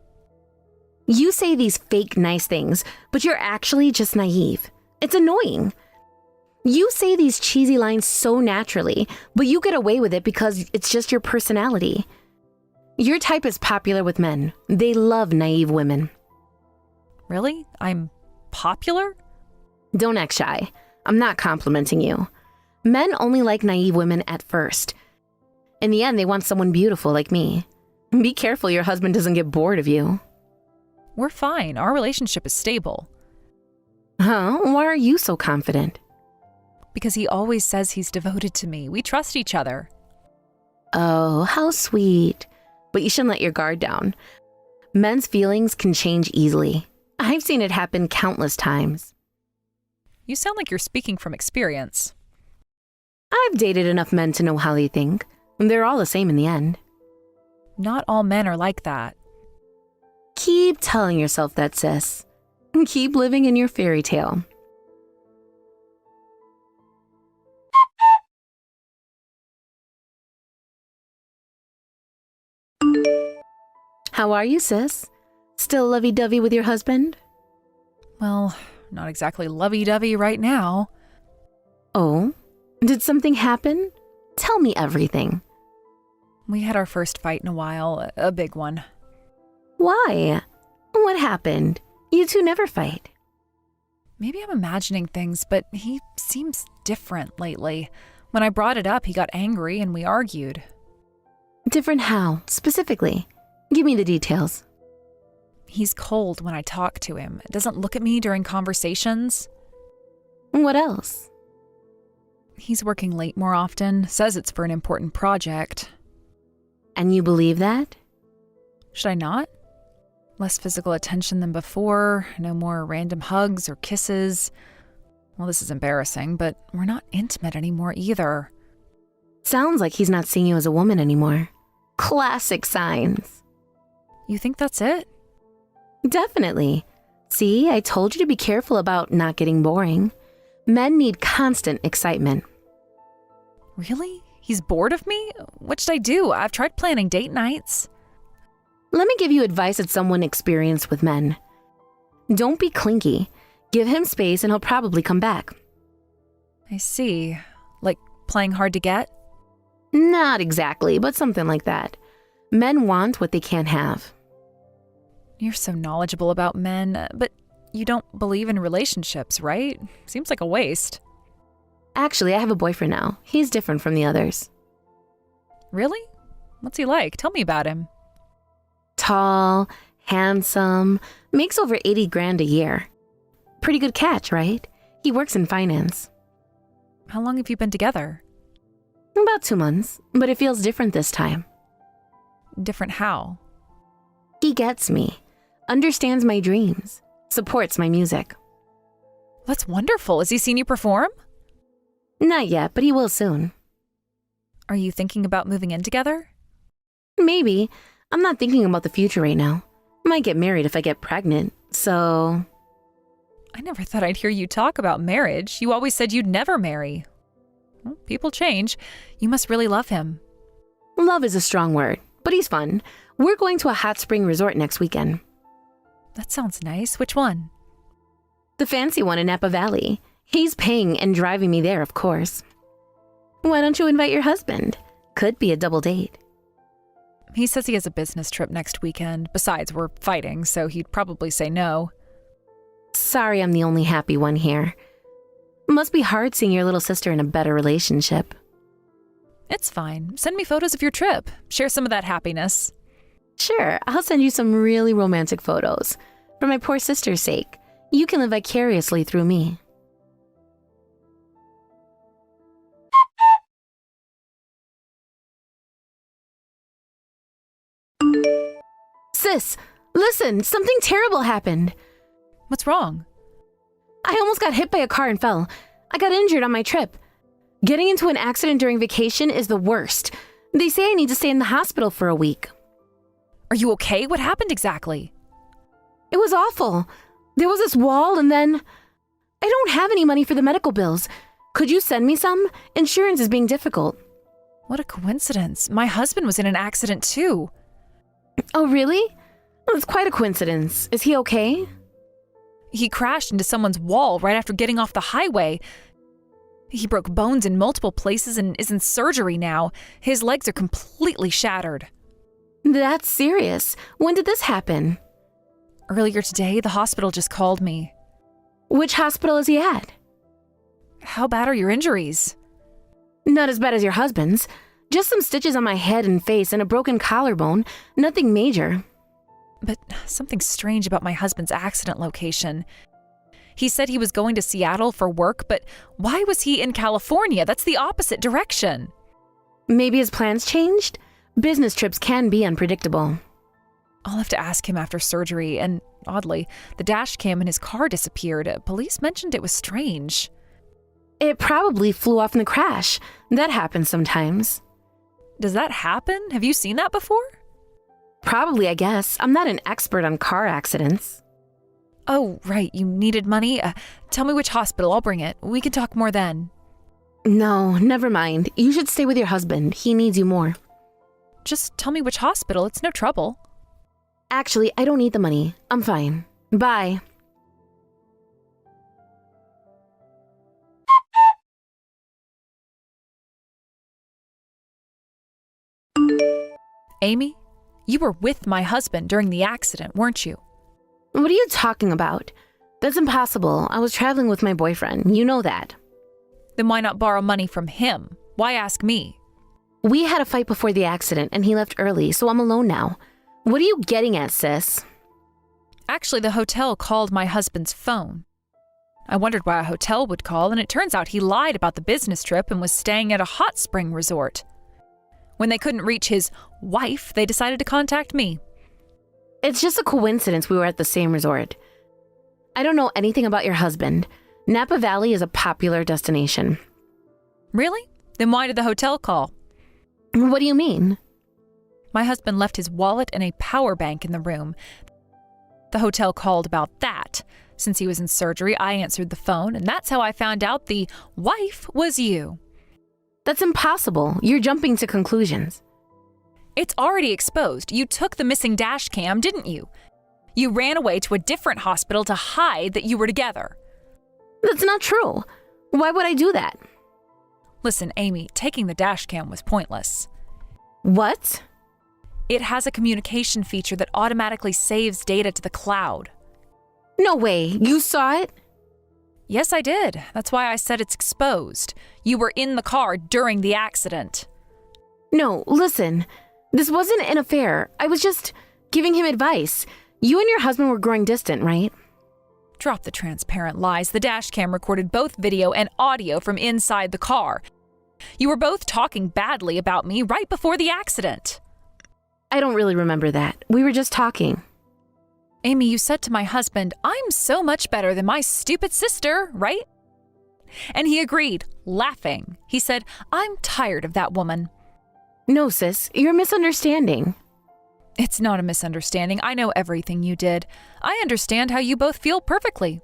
You say these fake nice things, but you're actually just naive. It's annoying. You say these cheesy lines so naturally, but you get away with it because it's just your personality. Your type is popular with men. They love naive women. Really? I'm popular? Don't act shy. I'm not complimenting you. Men only like naive women at first. In the end, they want someone beautiful like me. Be careful your husband doesn't get bored of you. We're fine. Our relationship is stable. Huh? Why are you so confident? Because he always says he's devoted to me. We trust each other. Oh, how sweet. But you shouldn't let your guard down. Men's feelings can change easily. I've seen it happen countless times. You sound like you're speaking from experience. I've dated enough men to know how they think. They're all the same in the end. Not all men are like that. Keep telling yourself that, sis. Keep living in your fairy tale. How are you, sis? Still lovey-dovey with your husband? Well, not exactly lovey-dovey right now. Oh? Did something happen? Tell me everything. We had our first fight in a while, a big one. Why? What happened? You two never fight. Maybe I'm imagining things, but he seems different lately. When I brought it up, he got angry and we argued. Different how, specifically? Give me the details. He's cold when I talk to him. Doesn't look at me during conversations. What else? He's working late more often, says it's for an important project. And you believe that? Should I not? Less physical attention than before, no more random hugs or kisses. Well, this is embarrassing, but we're not intimate anymore either. Sounds like he's not seeing you as a woman anymore. Classic signs. You think that's it? Definitely. See, I told you to be careful about not getting boring. Men need constant excitement. Really? He's bored of me? What should I do? I've tried planning date nights. Let me give you advice as someone experienced with men. Don't be clingy. Give him space and he'll probably come back. I see. Like playing hard to get? Not exactly, but something like that. Men want what they can't have. You're so knowledgeable about men, but you don't believe in relationships, right? Seems like a waste. Actually, I have a boyfriend now. He's different from the others. Really? What's he like? Tell me about him. Tall, handsome, makes over 80 grand a year. Pretty good catch, right? He works in finance. How long have you been together? About 2 months, but it feels different this time. Different how? He gets me, understands my dreams, supports my music. That's wonderful. Has he seen you perform? Not yet, but he will soon. Are you thinking about moving in together? Maybe. I'm not thinking about the future right now. Might get married if I get pregnant, so... I never thought I'd hear you talk about marriage. You always said you'd never marry. Well, people change. You must really love him. Love is a strong word, but he's fun. We're going to a hot spring resort next weekend. That sounds nice. Which one? The fancy one in Napa Valley. He's paying and driving me there, of course. Why don't you invite your husband? Could be a double date. He says he has a business trip next weekend. Besides, we're fighting, so he'd probably say no. Sorry, I'm the only happy one here. Must be hard seeing your little sister in a better relationship. It's fine. Send me photos of your trip. Share some of that happiness. Sure, I'll send you some really romantic photos. For my poor sister's sake, you can live vicariously through me. Sis, listen, something terrible happened. What's wrong? I almost got hit by a car and fell. I got injured on my trip. Getting into an accident during vacation is the worst. They say I need to stay in the hospital for a week. Are you okay? What happened exactly? It was awful. There was this wall and then... I don't have any money for the medical bills. Could you send me some? Insurance is being difficult. What a coincidence. My husband was in an accident too. Oh, really? That's quite a coincidence. Is he okay? He crashed into someone's wall right after getting off the highway. He broke bones in multiple places and is in surgery now. His legs are completely shattered. That's serious. When did this happen? Earlier today, the hospital just called me. Which hospital is he at? How bad are your injuries? Not as bad as your husband's. Just some stitches on my head and face and a broken collarbone. Nothing major. But something strange about my husband's accident location. He said he was going to Seattle for work, but why was he in California? That's the opposite direction. Maybe his plans changed? Business trips can be unpredictable. I'll have to ask him after surgery, and oddly, the dash cam in his car disappeared. Police mentioned it was strange. It probably flew off in the crash. That happens sometimes. Does that happen? Have you seen that before? Probably, I guess. I'm not an expert on car accidents. Oh, right. You needed money? Tell me which hospital. I'll bring it. We can talk more then. No, never mind. You should stay with your husband. He needs you more. Just tell me which hospital. It's no trouble. Actually, I don't need the money. I'm fine. Bye. Amy, you were with my husband during the accident, weren't you? What are you talking about? That's impossible. I was traveling with my boyfriend. You know that. Then why not borrow money from him? Why ask me? We had a fight before the accident and he left early, so I'm alone now. What are you getting at, sis? Actually, the hotel called my husband's phone. I wondered why a hotel would call, and it turns out he lied about the business trip and was staying at a hot spring resort. When they couldn't reach his wife, they decided to contact me. It's just a coincidence we were at the same resort. I don't know anything about your husband. Napa Valley is a popular destination. Really? Then why did the hotel call? What do you mean? My husband left his wallet and a power bank in the room. The The hotel called about that. Since he was in surgery, I answered the phone, and that's how I found out the wife was you. That's impossible. You're jumping to conclusions. It's already exposed. You took the missing dash cam, didn't you? You ran away to a different hospital to hide that you were together. That's not true. Why would I do that? Listen, Amy, taking the dash cam was pointless. What? It has a communication feature that automatically saves data to the cloud. No way. You saw it? Yes, I did. That's why I said it's exposed. You were in the car during the accident. No, listen. This wasn't an affair. I was just giving him advice. You and your husband were growing distant, right? Drop the transparent lies. The dash cam recorded both video and audio from inside the car. You were both talking badly about me right before the accident. I don't really remember that. We were just talking. Amy, you said to my husband, "I'm so much better than my stupid sister," right? And he agreed, laughing. He said, "I'm tired of that woman." No, sis, you're misunderstanding. It's not a misunderstanding. I know everything you did. I understand how you both feel perfectly.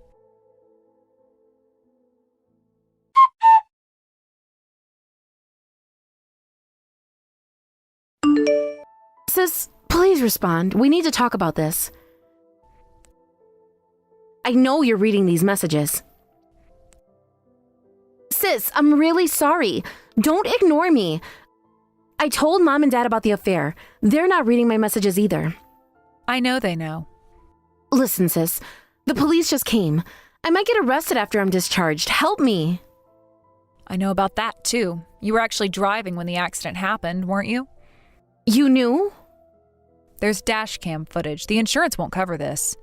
Sis, please respond. We need to talk about this. I know you're reading these messages. Sis, I'm really sorry. Don't ignore me. I told Mom and Dad about the affair. They're not reading my messages either. I know they know. Listen, sis. The police just came. I might get arrested after I'm discharged. Help me. I know about that, too. You were actually driving when the accident happened, weren't you? You knew? There's dash cam footage. The insurance won't cover this.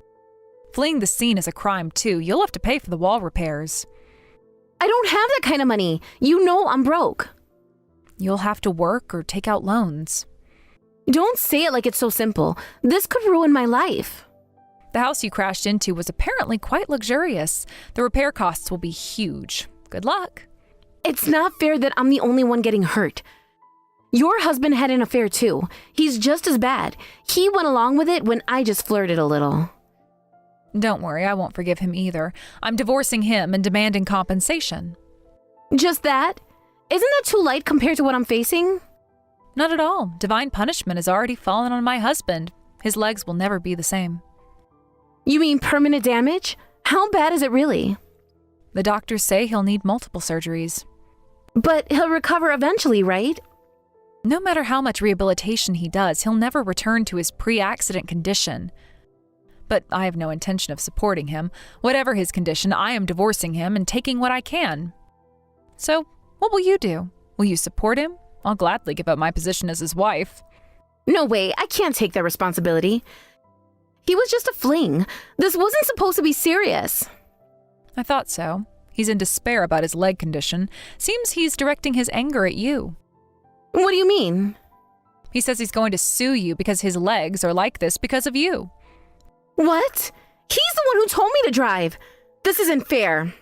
Fleeing the scene is a crime, too. You'll have to pay for the wall repairs. I don't have that kind of money. You know I'm broke. You'll have to work or take out loans. Don't say it like it's so simple. This could ruin my life. The house you crashed into was apparently quite luxurious. The repair costs will be huge. Good luck. It's not fair that I'm the only one getting hurt. Your husband had an affair too. He's just as bad. He went along with it when I just flirted a little. Don't worry, I won't forgive him either. I'm divorcing him and demanding compensation. Just that? Isn't that too light compared to what I'm facing? Not at all. Divine punishment has already fallen on my husband. His legs will never be the same. You mean permanent damage? How bad is it really? The doctors say he'll need multiple surgeries. But he'll recover eventually, right? No matter how much rehabilitation he does, he'll never return to his pre-accident condition. But I have no intention of supporting him. Whatever his condition, I am divorcing him and taking what I can. So, what will you do? Will you support him? I'll gladly give up my position as his wife. No way, I can't take that responsibility. He was just a fling. This wasn't supposed to be serious. I thought so. He's in despair about his leg condition. Seems he's directing his anger at you. What do you mean? He says he's going to sue you because his legs are like this because of you. What? He's the one who told me to drive. This isn't fair.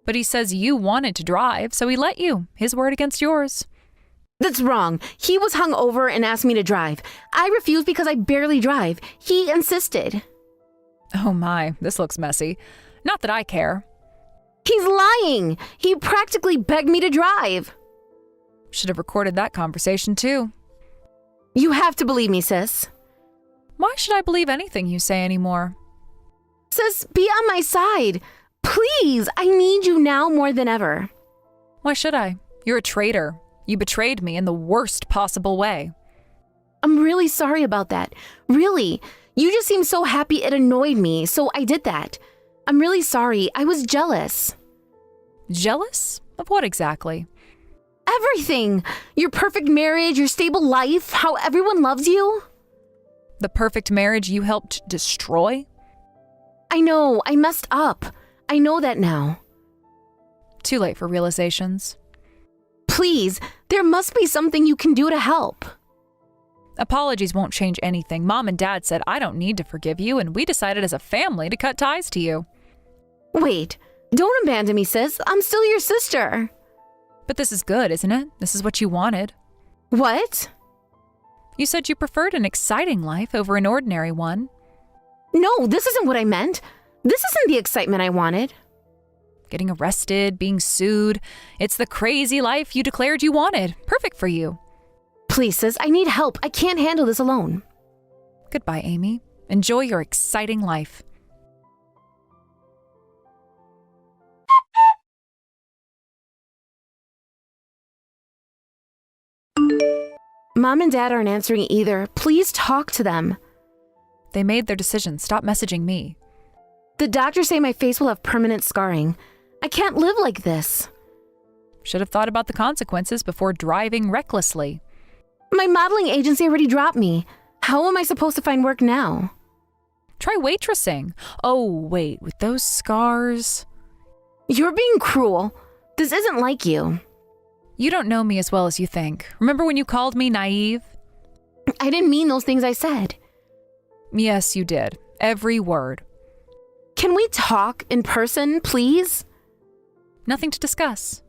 But he says you wanted to drive, so he let you. His word against yours. That's wrong. He was hung over and asked me to drive. I refused because I barely drive. He insisted. Oh my, this looks messy. Not that I care. He's lying. He practically begged me to drive. Should have recorded that conversation too. You have to believe me, sis. Why should I believe anything you say anymore? Sis, be on my side. Please, I need you now more than ever. Why should I? You're a traitor. You betrayed me in the worst possible way. I'm really sorry about that. Really. You just seemed so happy it annoyed me, so I did that. I'm really sorry. I was jealous. Jealous? Of what exactly? Everything. Your perfect marriage, your stable life, how everyone loves you. The perfect marriage you helped destroy? I know, I messed up. I know that now. Too late for realizations. Please, there must be something you can do to help. Apologies won't change anything. Mom and Dad said I don't need to forgive you, and we decided as a family to cut ties to you. Wait, don't abandon me, sis. I'm still your sister. But this is good, isn't it? This is what you wanted. What? You said you preferred an exciting life over an ordinary one. No, this isn't what I meant. This isn't the excitement I wanted. Getting arrested, being sued. It's the crazy life you declared you wanted. Perfect for you. Please, sis, I need help. I can't handle this alone. Goodbye, Amy. Enjoy your exciting life. Mom and Dad aren't answering either. Please talk to them. They made their decision. Stop messaging me. The doctors say my face will have permanent scarring. I can't live like this. Should have thought about the consequences before driving recklessly. My modeling agency already dropped me. How am I supposed to find work now? Try waitressing. Oh, wait, with those scars? You're being cruel. This isn't like you. You don't know me as well as you think. Remember when you called me naive? I didn't mean those things I said. Yes, you did. Every word. Can we talk in person, please? Nothing to discuss.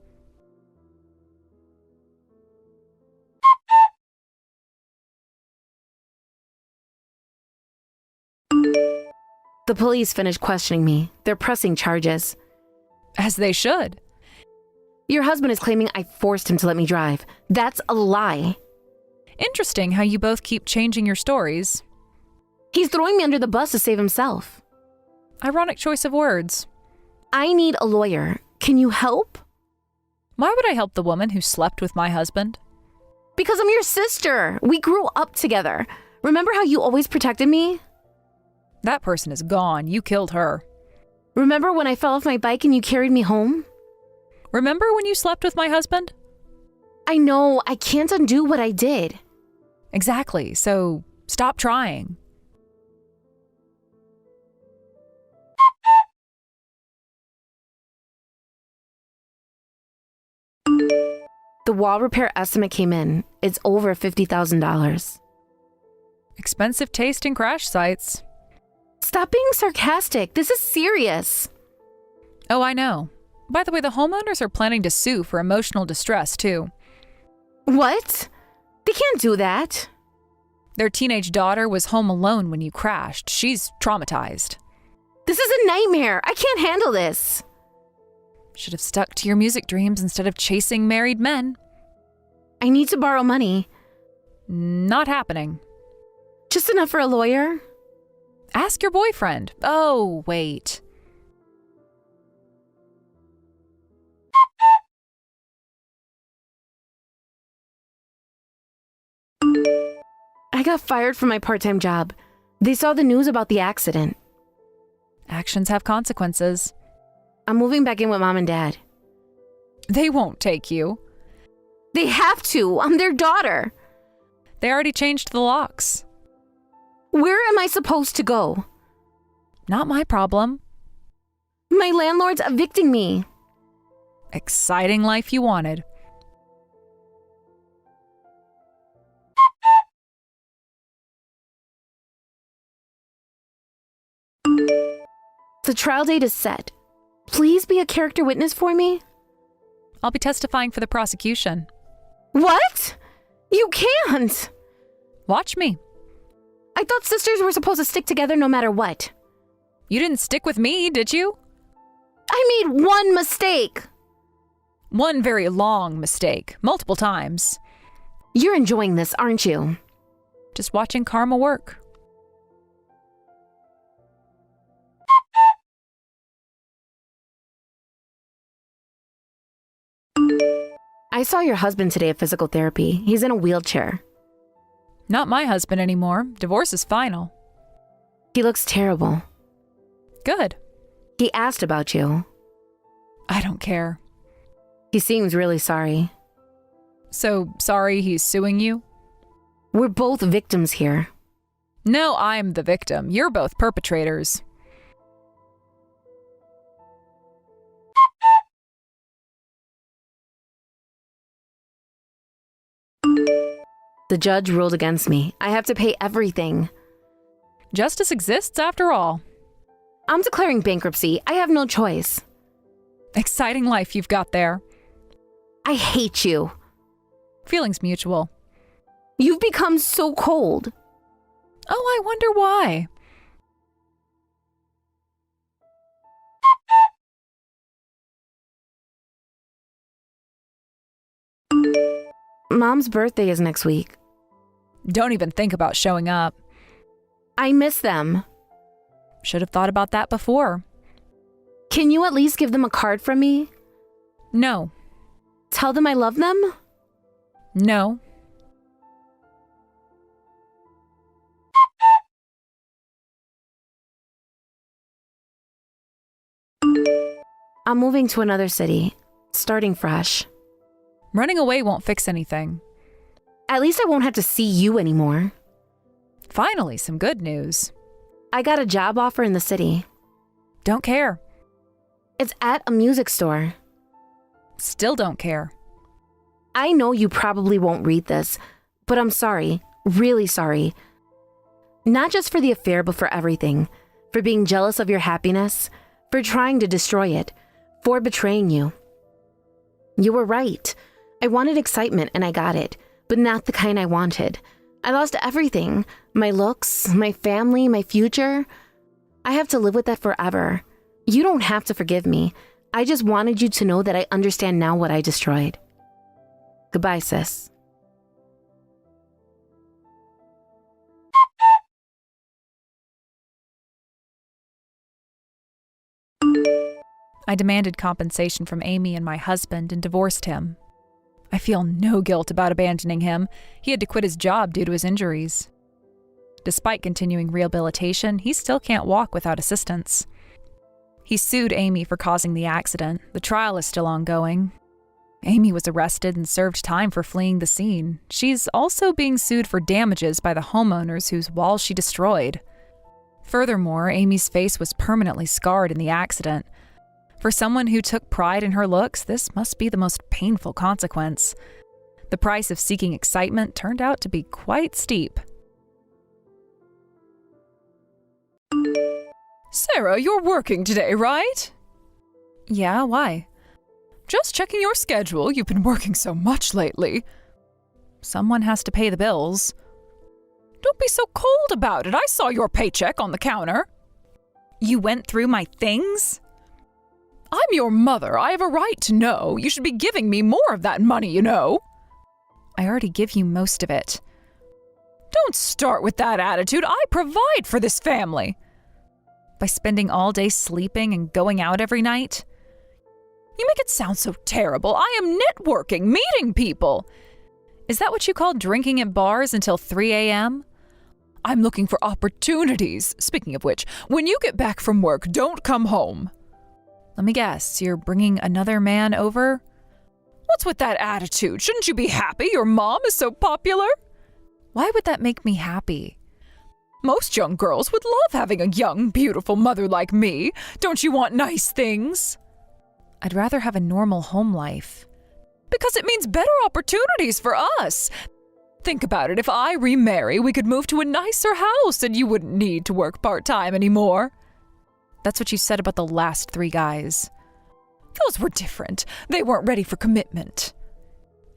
The police finished questioning me. They're pressing charges. As they should. Your husband is claiming I forced him to let me drive. That's a lie. Interesting how you both keep changing your stories. He's throwing me under the bus to save himself. Ironic choice of words. I need a lawyer. Can you help? Why would I help the woman who slept with my husband? Because I'm your sister. We grew up together. Remember how you always protected me? That person is gone. You killed her. Remember when I fell off my bike and you carried me home? Remember when you slept with my husband? I know. I can't undo what I did. Exactly. So stop trying. The wall repair estimate came in. It's over $50,000. Expensive taste in crash sites. Stop being sarcastic. This is serious. Oh, I know. By the way, the homeowners are planning to sue for emotional distress, too. What? They can't do that. Their teenage daughter was home alone when you crashed. She's traumatized. This is a nightmare. I can't handle this. Should have stuck to your music dreams instead of chasing married men. I need to borrow money. Not happening. Just enough for a lawyer? Ask your boyfriend. Oh, wait. I got fired from my part-time job. They saw the news about the accident. Actions have consequences. I'm moving back in with Mom and Dad. They won't take you. They have to. I'm their daughter. They already changed the locks. Where am I supposed to go? Not my problem. My landlord's evicting me. Exciting life you wanted. The trial date is set. Please be a character witness for me. I'll be testifying for the prosecution. What? You can't. Watch me. I thought sisters were supposed to stick together no matter what. You didn't stick with me, did you? I made one mistake. One very long mistake, multiple times. You're enjoying this, aren't you? Just watching karma work. I saw your husband today at physical therapy. He's in a wheelchair. Not my husband anymore. Divorce is final. He looks terrible. Good. He asked about you. I don't care. He seems really sorry. So sorry he's suing you? We're both victims here. No, I'm the victim. You're both perpetrators. The judge ruled against me. I have to pay everything. Justice exists after all. I'm declaring bankruptcy. I have no choice. Exciting life you've got there. I hate you. Feelings mutual. You've become so cold. Oh, I wonder why. Mom's birthday is next week. Don't even think about showing up. I miss them. Should have thought about that before. Can you at least give them a card from me? No. Tell them I love them? No. I'm moving to another city, starting fresh. Running away won't fix anything. At least I won't have to see you anymore. Finally, some good news. I got a job offer in the city. Don't care. It's at a music store. Still don't care. I know you probably won't read this, but I'm sorry, really sorry. Not just for the affair, but for everything. For being jealous of your happiness, for trying to destroy it, for betraying you. You were right. I wanted excitement and I got it, but not the kind I wanted. I lost everything. My looks, my family, my future. I have to live with that forever. You don't have to forgive me. I just wanted you to know that I understand now what I destroyed. Goodbye, sis. I demanded compensation from Amy and my husband and divorced him. I feel no guilt about abandoning him. He had to quit his job due to his injuries. Despite continuing rehabilitation, he still can't walk without assistance. He sued Amy for causing the accident. The trial is still ongoing. Amy was arrested and served time for fleeing the scene. She's also being sued for damages by the homeowners whose walls she destroyed. Furthermore, Amy's face was permanently scarred in the accident. For someone who took pride in her looks, this must be the most painful consequence. The price of seeking excitement turned out to be quite steep. Sarah, you're working today, right? Yeah, why? Just checking your schedule. You've been working so much lately. Someone has to pay the bills. Don't be so cold about it. I saw your paycheck on the counter. You went through my things? I'm your mother. I have a right to know. You should be giving me more of that money, you know. I already give you most of it. Don't start with that attitude. I provide for this family. By spending all day sleeping and going out every night? You make it sound so terrible. I am networking, meeting people. Is that what you call drinking at bars until 3 a.m.? I'm looking for opportunities. Speaking of which, when you get back from work, don't come home. Let me guess, you're bringing another man over? What's with that attitude? Shouldn't you be happy your mom is so popular? Why would that make me happy? Most young girls would love having a young, beautiful mother like me. Don't you want nice things? I'd rather have a normal home life. Because it means better opportunities for us. Think about it. If I remarry, we could move to a nicer house and you wouldn't need to work part-time anymore. That's what you said about the last 3 guys. Those were different. They weren't ready for commitment.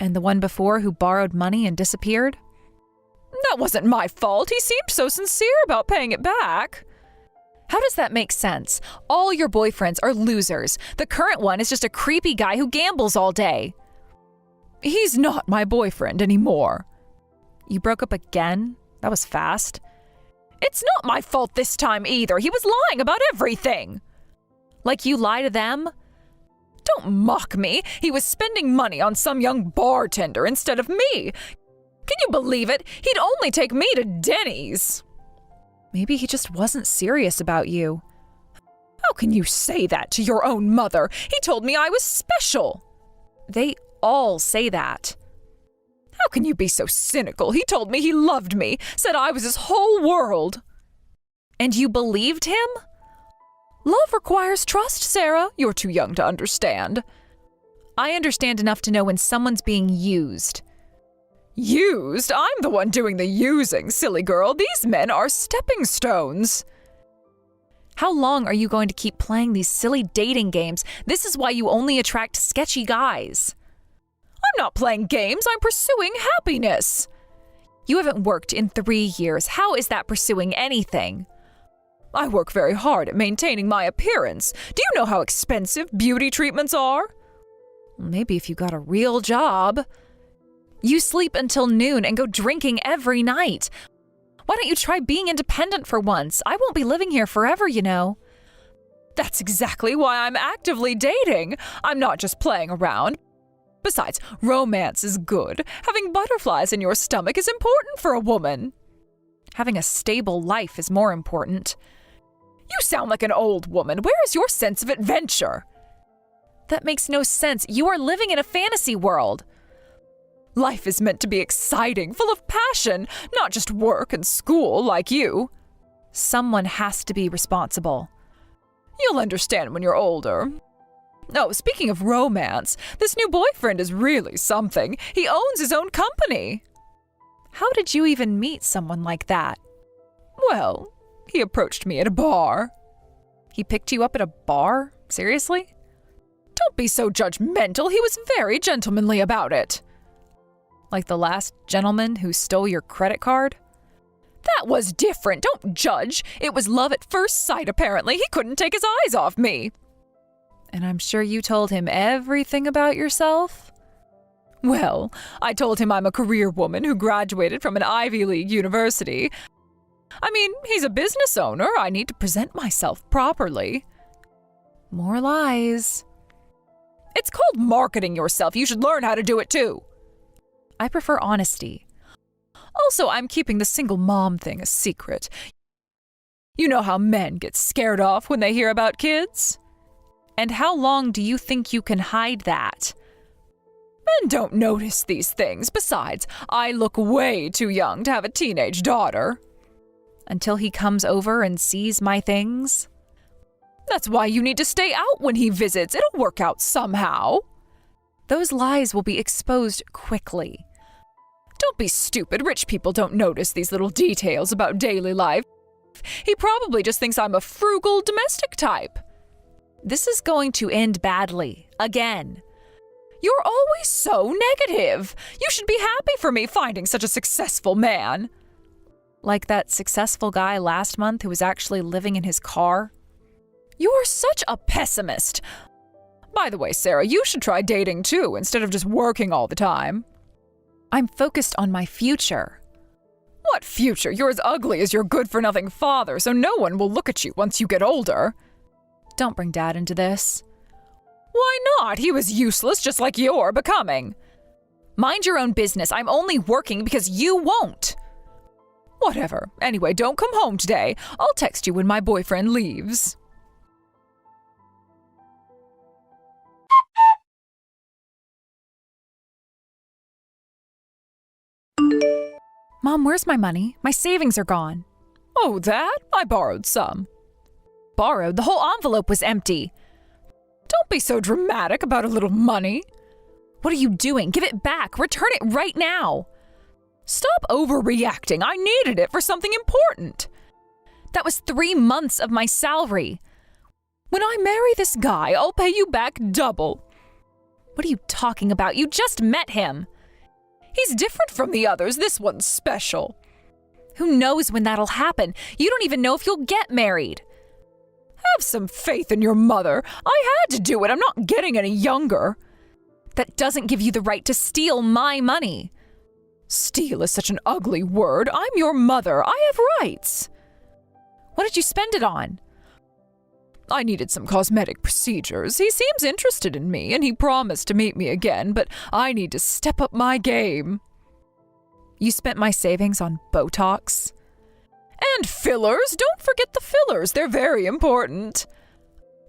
And the one before who borrowed money and disappeared? That wasn't my fault. He seemed so sincere about paying it back. How does that make sense? All your boyfriends are losers. The current one is just a creepy guy who gambles all day. He's not my boyfriend anymore. You broke up again? That was fast. It's not my fault this time either. He was lying about everything. Like you lie to them? Don't mock me. He was spending money on some young bartender instead of me. Can you believe it? He'd only take me to Denny's. Maybe he just wasn't serious about you. How can you say that to your own mother? He told me I was special. They all say that. How can you be so cynical? He told me he loved me, said I was his whole world. And you believed him? Love requires trust, Sarah. You're too young to understand. I understand enough to know when someone's being used. Used? I'm the one doing the using, silly girl. These men are stepping stones. How long are you going to keep playing these silly dating games? This is why you only attract sketchy guys. I'm not playing games. I'm pursuing happiness. You haven't worked in 3 years. How is that pursuing anything? I work very hard at maintaining my appearance. Do you know how expensive beauty treatments are? Maybe if you got a real job. You sleep until noon and go drinking every night. Why don't you try being independent for once? I won't be living here forever, you know. That's exactly why I'm actively dating. I'm not just playing around. Besides, romance is good. Having butterflies in your stomach is important for a woman. Having a stable life is more important. You sound like an old woman. Where is your sense of adventure? That makes no sense. You are living in a fantasy world. Life is meant to be exciting, full of passion, not just work and school like you. Someone has to be responsible. You'll understand when you're older. Oh, speaking of romance, this new boyfriend is really something. He owns his own company. How did you even meet someone like that? Well, he approached me at a bar. He picked you up at a bar? Seriously? Don't be so judgmental. He was very gentlemanly about it. Like the last gentleman who stole your credit card? That was different. Don't judge. It was love at first sight, apparently. He couldn't take his eyes off me. And I'm sure you told him everything about yourself? Well, I told him I'm a career woman who graduated from an Ivy League university. I mean, he's a business owner. I need to present myself properly. More lies. It's called marketing yourself. You should learn how to do it too. I prefer honesty. Also, I'm keeping the single mom thing a secret. You know how men get scared off when they hear about kids? And how long do you think you can hide that? Men don't notice these things. Besides, I look way too young to have a teenage daughter. Until he comes over and sees my things? That's why you need to stay out when he visits. It'll work out somehow. Those lies will be exposed quickly. Don't be stupid. Rich people don't notice these little details about daily life. He probably just thinks I'm a frugal domestic type. This is going to end badly. Again. You're always so negative. You should be happy for me finding such a successful man. Like that successful guy last month who was actually living in his car? You're such a pessimist. By the way, Sarah, you should try dating too, instead of just working all the time. I'm focused on my future. What future? You're as ugly as your good-for-nothing father, so no one will look at you once you get older. Don't bring Dad into this. Why not? He was useless, just like you're becoming. Mind your own business. I'm only working because you won't. Whatever. Anyway, don't come home today. I'll text you when my boyfriend leaves. Mom, where's my money? My savings are gone. Oh, that? I borrowed some. Borrowed? The whole envelope was empty. Don't be so dramatic about a little money. What are you doing? Give it back. Return it right now. Stop overreacting. I needed it for something important. That was 3 months of my salary. When I marry this guy, I'll pay you back double. What are you talking about? You just met him. He's different from the others. This one's special. Who knows when that'll happen? You don't even know if you'll get married. Have some faith in your mother. I had to do it. I'm not getting any younger. That doesn't give you the right to steal my money. Steal is such an ugly word. I'm your mother. I have rights. What did you spend it on? I needed some cosmetic procedures. He seems interested in me, and he promised to meet me again, but I need to step up my game. You spent my savings on Botox? And fillers. Don't forget the fillers. They're very important.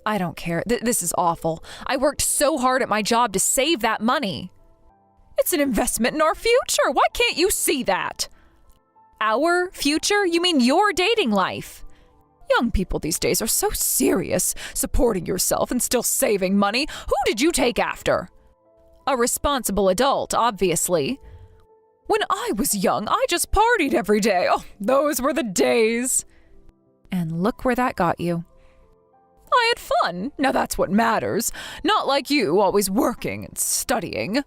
I don't care. This is awful. I worked so hard at my job to save that money. It's an investment in our future. Why can't you see that? Our future? You mean your dating life? Young people these days are so serious, supporting yourself and still saving money. Who did you take after? A responsible adult, obviously. When I was young, I just partied every day. Oh, those were the days. And look where that got you. I had fun. Now that's what matters. Not like you, always working and studying.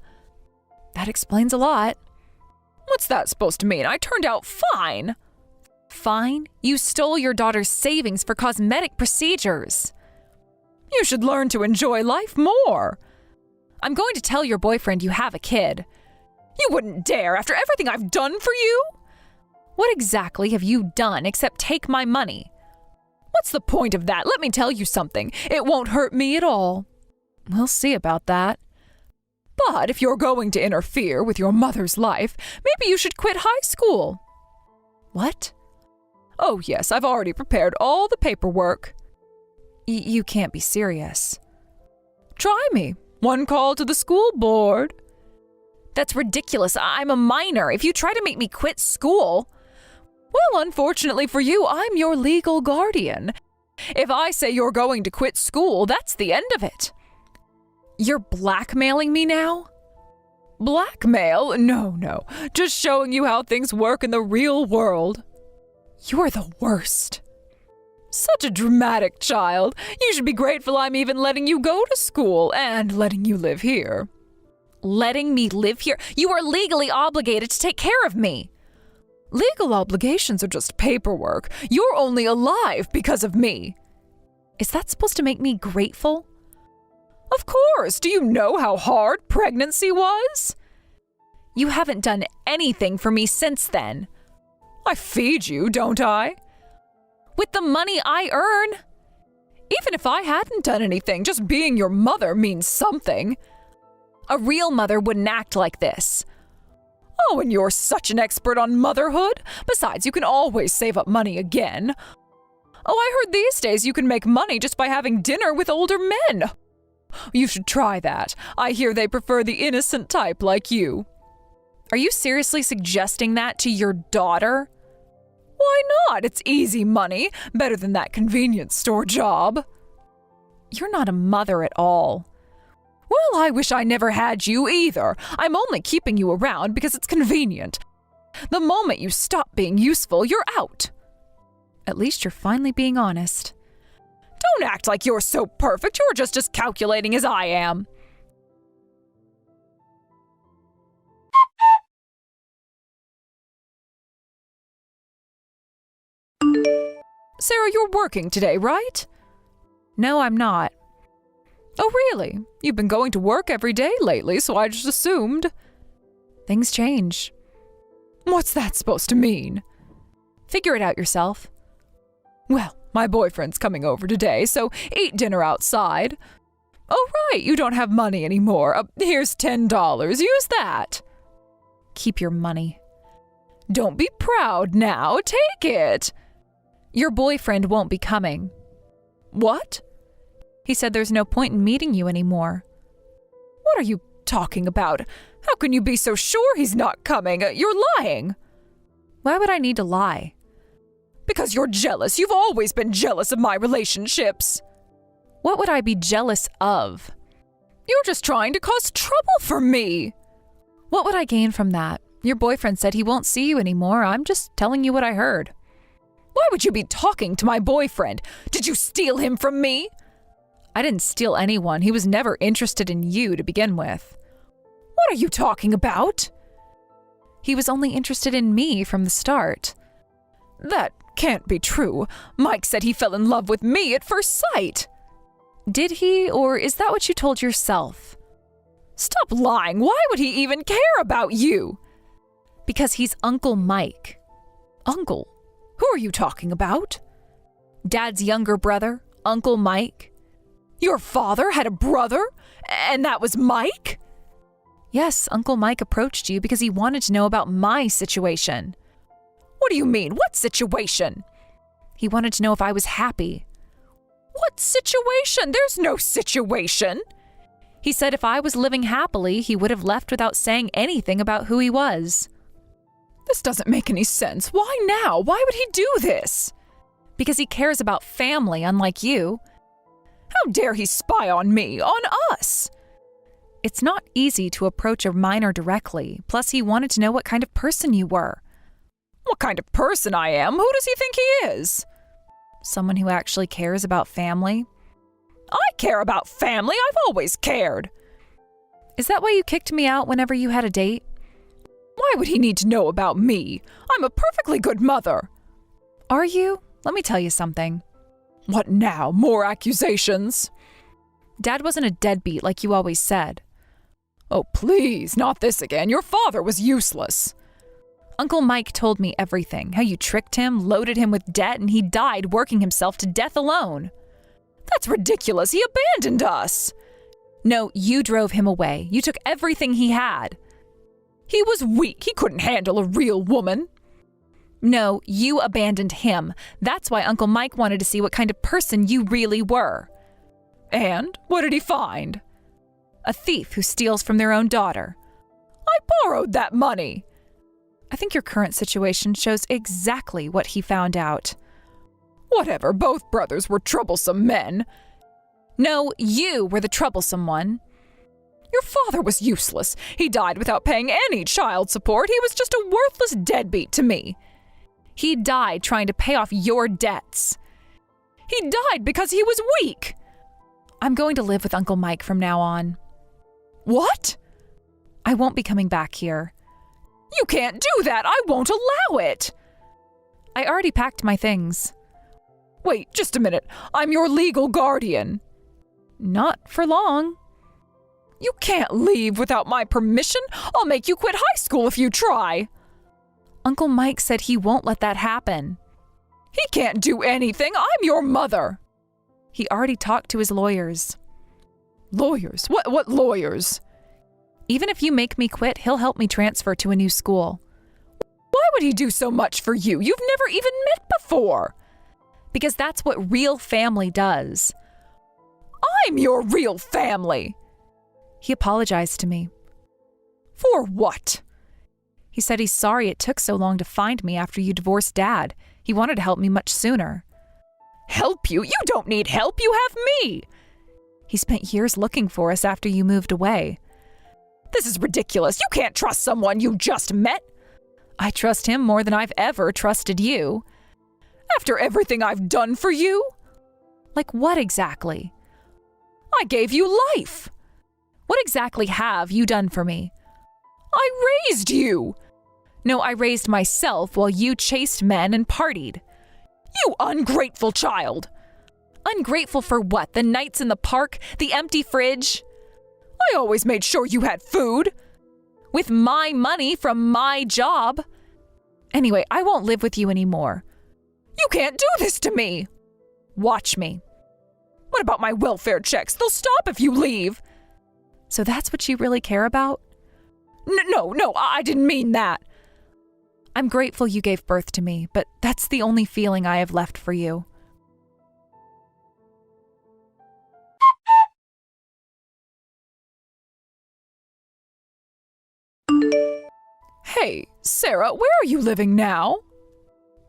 That explains a lot. What's that supposed to mean? I turned out fine. Fine? You stole your daughter's savings for cosmetic procedures. You should learn to enjoy life more. I'm going to tell your boyfriend you have a kid. You wouldn't dare after everything I've done for you? What exactly have you done except take my money? What's the point of that? Let me tell you something. It won't hurt me at all. We'll see about that. But if you're going to interfere with your mother's life, maybe you should quit high school. What? Oh, yes, I've already prepared all the paperwork. You can't be serious. Try me. One call to the school board. That's ridiculous. I'm a minor. If you try to make me quit school... Well, unfortunately for you, I'm your legal guardian. If I say you're going to quit school, that's the end of it. You're blackmailing me now? Blackmail? No. Just showing you how things work in the real world. You're the worst. Such a dramatic child. You should be grateful I'm even letting you go to school and letting you live here. Letting me live here? You are legally obligated to take care of me. Legal obligations are just paperwork. You're only alive because of me. Is that supposed to make me grateful? Of course. Do you know how hard pregnancy was? You haven't done anything for me since then. I feed you, don't I? With the money I earn. Even if I hadn't done anything, just being your mother means something. A real mother wouldn't act like this. Oh, and you're such an expert on motherhood. Besides, you can always save up money again. Oh, I heard these days you can make money just by having dinner with older men. You should try that. I hear they prefer the innocent type like you. Are you seriously suggesting that to your daughter? Why not? It's easy money, better than that convenience store job. You're not a mother at all. Well, I wish I never had you either. I'm only keeping you around because it's convenient. The moment you stop being useful, you're out. At least you're finally being honest. Don't act like you're so perfect. You're just as calculating as I am. Sarah, you're working today, right? No, I'm not. Oh, really? You've been going to work every day lately, so I just assumed. Things change. What's that supposed to mean? Figure it out yourself. Well, my boyfriend's coming over today, so eat dinner outside. Oh, right, you don't have money anymore. Here's $10. Use that. Keep your money. Don't be proud now. Take it. Your boyfriend won't be coming. What? He said there's no point in meeting you anymore. What are you talking about? How can you be so sure he's not coming? You're lying. Why would I need to lie? Because you're jealous. You've always been jealous of my relationships. What would I be jealous of? You're just trying to cause trouble for me. What would I gain from that? Your boyfriend said he won't see you anymore. I'm just telling you what I heard. Why would you be talking to my boyfriend? Did you steal him from me? I didn't steal anyone. He was never interested in you to begin with. What are you talking about? He was only interested in me from the start. That can't be true. Mike said he fell in love with me at first sight. Did he, or is that what you told yourself? Stop lying. Why would he even care about you? Because he's Uncle Mike. Uncle? Who are you talking about? Dad's younger brother, Uncle Mike. Your father had a brother? And that was Mike? Yes, Uncle Mike approached you because he wanted to know about my situation. What do you mean? What situation? He wanted to know if I was happy. What situation? There's no situation. He said if I was living happily, he would have left without saying anything about who he was. This doesn't make any sense. Why now? Why would he do this? Because he cares about family, unlike you. How dare he spy on me, on us? It's not easy to approach a minor directly. Plus, he wanted to know what kind of person you were. What kind of person I am? Who does he think he is? Someone who actually cares about family. I care about family. I've always cared. Is that why you kicked me out whenever you had a date? Why would he need to know about me? I'm a perfectly good mother. Are you? Let me tell you something. What now? More accusations? Dad wasn't a deadbeat like you always said. Oh, please, not this again. Your father was useless. Uncle Mike told me everything, how you tricked him, loaded him with debt, and he died working himself to death alone. That's ridiculous. He abandoned us. No, you drove him away. You took everything he had. He was weak. He couldn't handle a real woman. No, you abandoned him. That's why Uncle Mike wanted to see what kind of person you really were. And what did he find? A thief who steals from their own daughter. I borrowed that money. I think your current situation shows exactly what he found out. Whatever, both brothers were troublesome men. No, you were the troublesome one. Your father was useless. He died without paying any child support. He was just a worthless deadbeat to me. He died trying to pay off your debts. He died because he was weak. I'm going to live with Uncle Mike from now on. What? I won't be coming back here. You can't do that. I won't allow it. I already packed my things. Wait, just a minute. I'm your legal guardian. Not for long. You can't leave without my permission. I'll make you quit high school if you try. Uncle Mike said he won't let that happen. He can't do anything. I'm your mother. He already talked to his lawyers. Lawyers? What lawyers? Even if you make me quit, he'll help me transfer to a new school. Why would he do so much for you? You've never even met before. Because that's what real family does. I'm your real family. He apologized to me. For what? He said he's sorry it took so long to find me after you divorced Dad. He wanted to help me much sooner. Help you? You don't need help. You have me. He spent years looking for us after you moved away. This is ridiculous. You can't trust someone you just met. I trust him more than I've ever trusted you. After everything I've done for you? Like what exactly? I gave you life. What exactly have you done for me? I raised you. No, I raised myself while you chased men and partied. You ungrateful child. Ungrateful for what? The nights in the park? The empty fridge? I always made sure you had food. With my money from my job. Anyway, I won't live with you anymore. You can't do this to me. Watch me. What about my welfare checks? They'll stop if you leave. So that's what you really care about? No, I didn't mean that. I'm grateful you gave birth to me, but that's the only feeling I have left for you. Hey, Sarah, where are you living now?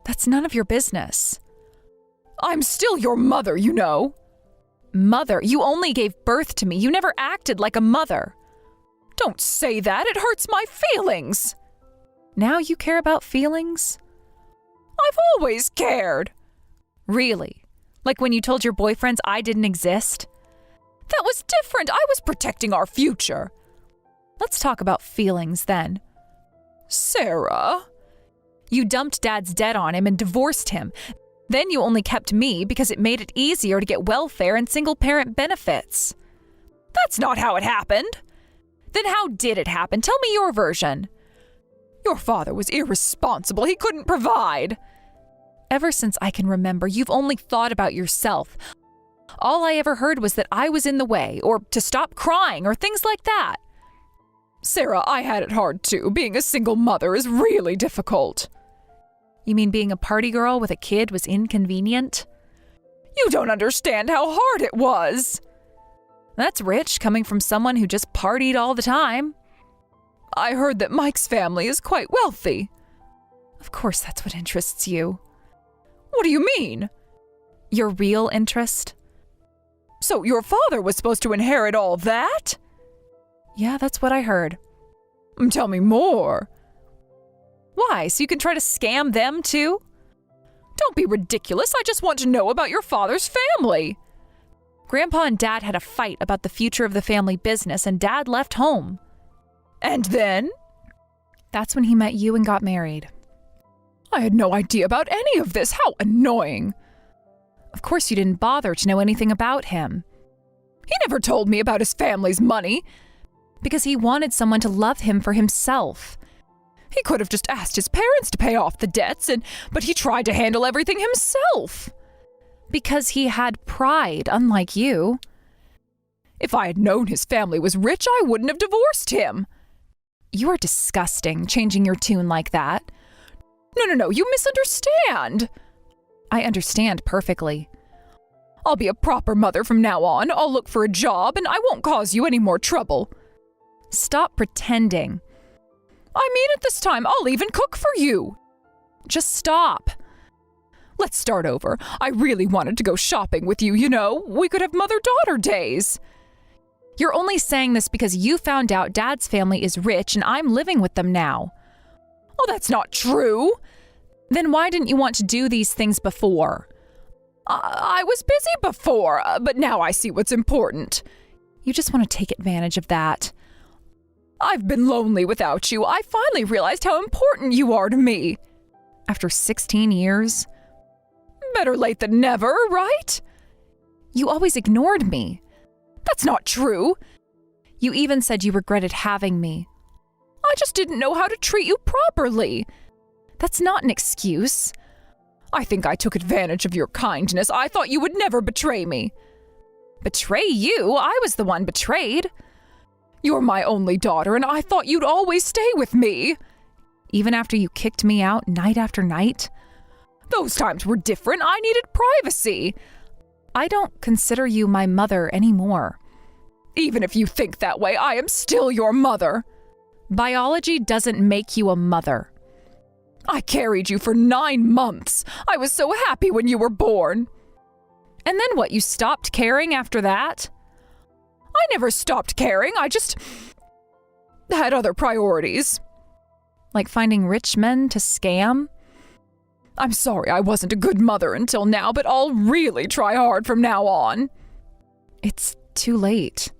That's none of your business. I'm still your mother, you know. Mother? You only gave birth to me. You never acted like a mother. Don't say that. It hurts my feelings. Now you care about feelings? I've always cared. Really? Like when you told your boyfriends I didn't exist? That was different. I was protecting our future. Let's talk about feelings then. Sarah? You dumped Dad's debt on him and divorced him. Then you only kept me because it made it easier to get welfare and single-parent benefits. That's not how it happened. Then how did it happen? Tell me your version. Your father was irresponsible. He couldn't provide. Ever since I can remember, you've only thought about yourself. All I ever heard was that I was in the way, or to stop crying, or things like that. Sarah, I had it hard too. Being a single mother is really difficult. You mean being a party girl with a kid was inconvenient? You don't understand how hard it was. That's rich, coming from someone who just partied all the time. I heard that Mike's family is quite wealthy. Of course that's what interests you. What do you mean? Your real interest? So your father was supposed to inherit all that? Yeah, that's what I heard. Tell me more. Why, so you can try to scam them too? Don't be ridiculous. I just want to know about your father's family. Grandpa and Dad had a fight about the future of the family business, and Dad left home. And then? That's when he met you and got married. I had no idea about any of this. How annoying. Of course you didn't bother to know anything about him. He never told me about his family's money. Because he wanted someone to love him for himself. He could have just asked his parents to pay off the debts, but he tried to handle everything himself. Because he had pride, unlike you. If I had known his family was rich, I wouldn't have divorced him. You are disgusting, changing your tune like that. No, you misunderstand. I understand perfectly. I'll be a proper mother from now on. I'll look for a job, and I won't cause you any more trouble. Stop pretending. I mean it this time. I'll even cook for you. Just stop. Let's start over. I really wanted to go shopping with you, you know. We could have mother-daughter days. You're only saying this because you found out Dad's family is rich and I'm living with them now. Oh, that's not true. Then why didn't you want to do these things before? I was busy before, but now I see what's important. You just want to take advantage of that. I've been lonely without you. I finally realized how important you are to me. After 16 years? Better late than never, right? You always ignored me. That's not true. You even said you regretted having me. I just didn't know how to treat you properly. That's not an excuse. I think I took advantage of your kindness. I thought you would never betray me. Betray you? I was the one betrayed. You're my only daughter, and I thought you'd always stay with me. Even after you kicked me out night after night? Those times were different. I needed privacy. I don't consider you my mother anymore. Even if you think that way, I am still your mother. Biology doesn't make you a mother. I carried you for 9 months. I was so happy when you were born. And then what, you stopped caring after that? I never stopped caring. I just had other priorities. Like finding rich men to scam? I'm sorry I wasn't a good mother until now, but I'll really try hard from now on. It's too late.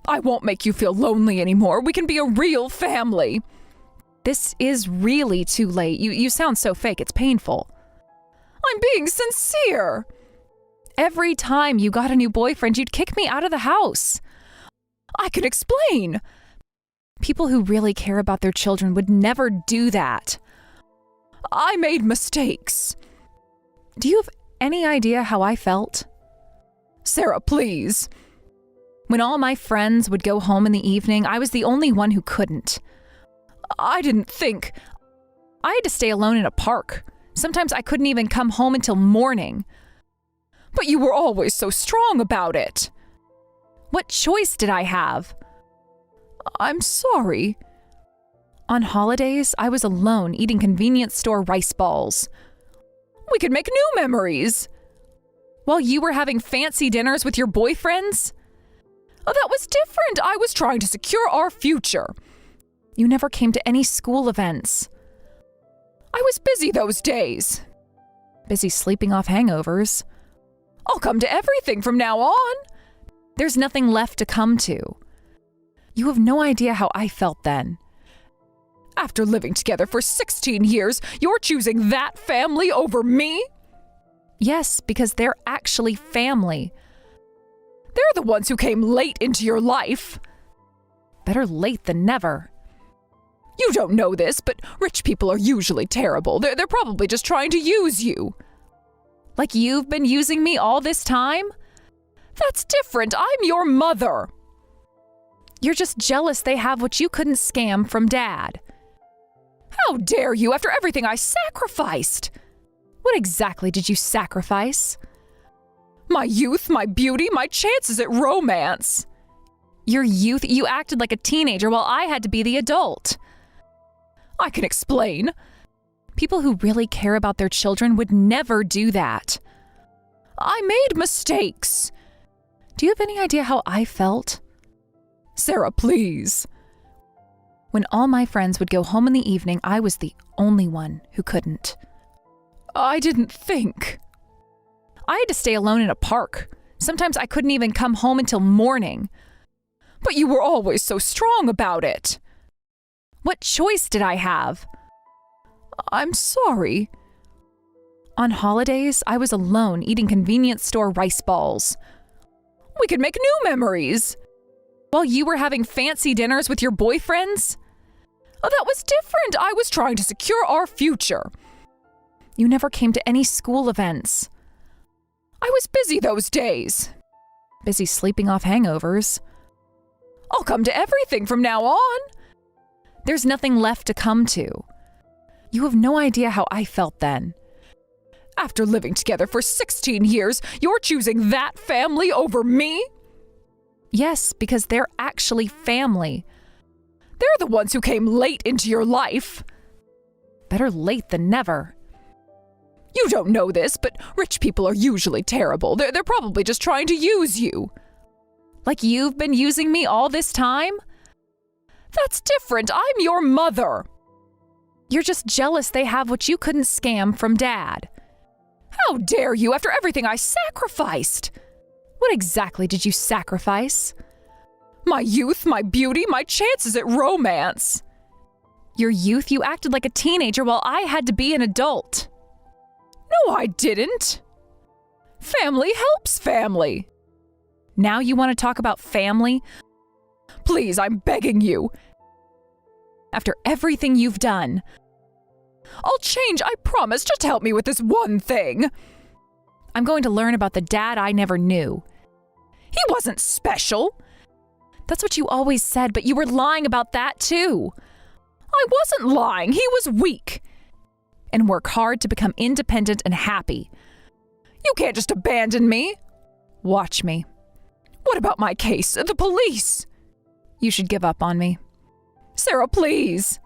I won't make you feel lonely anymore. We can be a real family. This is really too late. You sound so fake, it's painful. I'm being sincere. Every time you got a new boyfriend, you'd kick me out of the house. I can explain. People who really care about their children would never do that. I made mistakes. Do you have any idea how I felt? Sarah, please. When all my friends would go home in the evening, I was the only one who couldn't. I didn't think. I had to stay alone in a park. Sometimes I couldn't even come home until morning. But you were always so strong about it. What choice did I have? I'm sorry. On holidays, I was alone eating convenience store rice balls. We could make new memories. While you were having fancy dinners with your boyfriends? Oh, that was different. I was trying to secure our future. You never came to any school events. I was busy those days. Busy sleeping off hangovers. I'll come to everything from now on. There's nothing left to come to. You have no idea how I felt then. After living together for 16 years, you're choosing that family over me? Yes, because they're actually family. They're the ones who came late into your life. Better late than never. You don't know this, but rich people are usually terrible. They're probably just trying to use you. Like you've been using me all this time? That's different. I'm your mother. You're just jealous they have what you couldn't scam from Dad. How dare you, after everything I sacrificed? What exactly did you sacrifice? My youth, my beauty, my chances at romance. Your youth, you acted like a teenager while I had to be the adult. I can explain. People who really care about their children would never do that. I made mistakes. Do you have any idea how I felt? Sarah, please. When all my friends would go home in the evening, I was the only one who couldn't. I didn't think. I had to stay alone in a park. Sometimes I couldn't even come home until morning. But you were always so strong about it. What choice did I have? I'm sorry. On holidays, I was alone eating convenience store rice balls. We could make new memories. while you were having fancy dinners with your boyfriends? Oh, that was different. I was trying to secure our future. You never came to any school events. I was busy those days. Busy sleeping off hangovers. I'll come to everything from now on. There's nothing left to come to. You have no idea how I felt then. After living together for 16 years, you're choosing that family over me? Yes, because they're actually family. They're the ones who came late into your life. Better late than never. You don't know this, but rich people are usually terrible. They're probably just trying to use you. Like you've been using me all this time? That's different. I'm your mother. You're just jealous they have what you couldn't scam from Dad. How dare you after everything I sacrificed? What exactly did you sacrifice? My youth, my beauty, my chances at romance. Your youth, you acted like a teenager while I had to be an adult. No, I didn't. Family helps family. Now you want to talk about family? Please, I'm begging you. After everything you've done, I'll change, I promise. Just help me with this one thing. I'm going to learn about the Dad I never knew. He wasn't special. That's what you always said, but you were lying about that too. I wasn't lying. He was weak. And work hard to become independent and happy. You can't just abandon me. Watch me. What about my case? The police? You should give up on me. Sarah, please.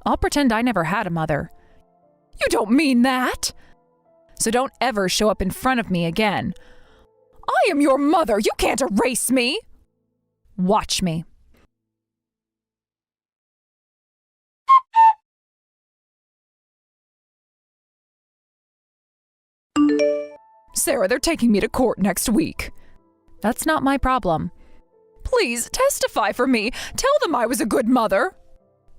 I'll pretend I never had a mother. You don't mean that. So don't ever show up in front of me again. I am your mother. You can't erase me. Watch me. Sarah, they're taking me to court next week. That's not my problem. Please, testify for me. Tell them I was a good mother.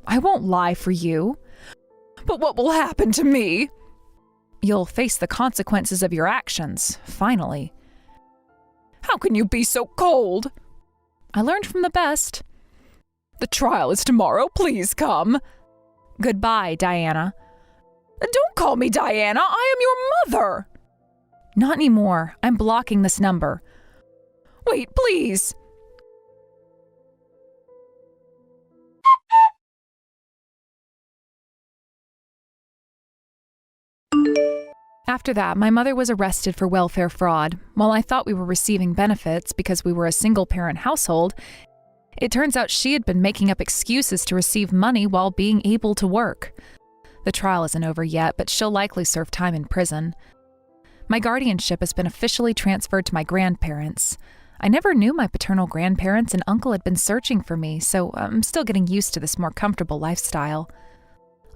I won't lie for you. But what will happen to me? You'll face the consequences of your actions, finally. How can you be so cold? I learned from the best. The trial is tomorrow. Please come. Goodbye, Diana. Don't call me Diana. I am your mother. Not anymore. I'm blocking this number. Wait, please. After that, my mother was arrested for welfare fraud. While I thought we were receiving benefits because we were a single-parent household, it turns out she had been making up excuses to receive money while being able to work. The trial isn't over yet, but she'll likely serve time in prison. My guardianship has been officially transferred to my grandparents. I never knew my paternal grandparents, and Uncle had been searching for me, so I'm still getting used to this more comfortable lifestyle.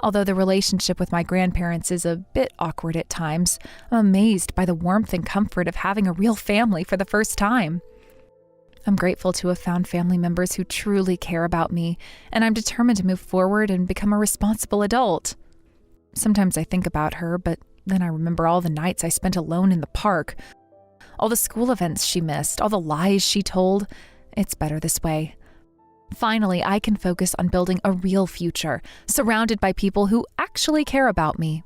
Although the relationship with my grandparents is a bit awkward at times, I'm amazed by the warmth and comfort of having a real family for the first time. I'm grateful to have found family members who truly care about me, and I'm determined to move forward and become a responsible adult. Sometimes I think about her, but then I remember all the nights I spent alone in the park, all the school events she missed, all the lies she told. It's better this way. Finally, I can focus on building a real future, surrounded by people who actually care about me.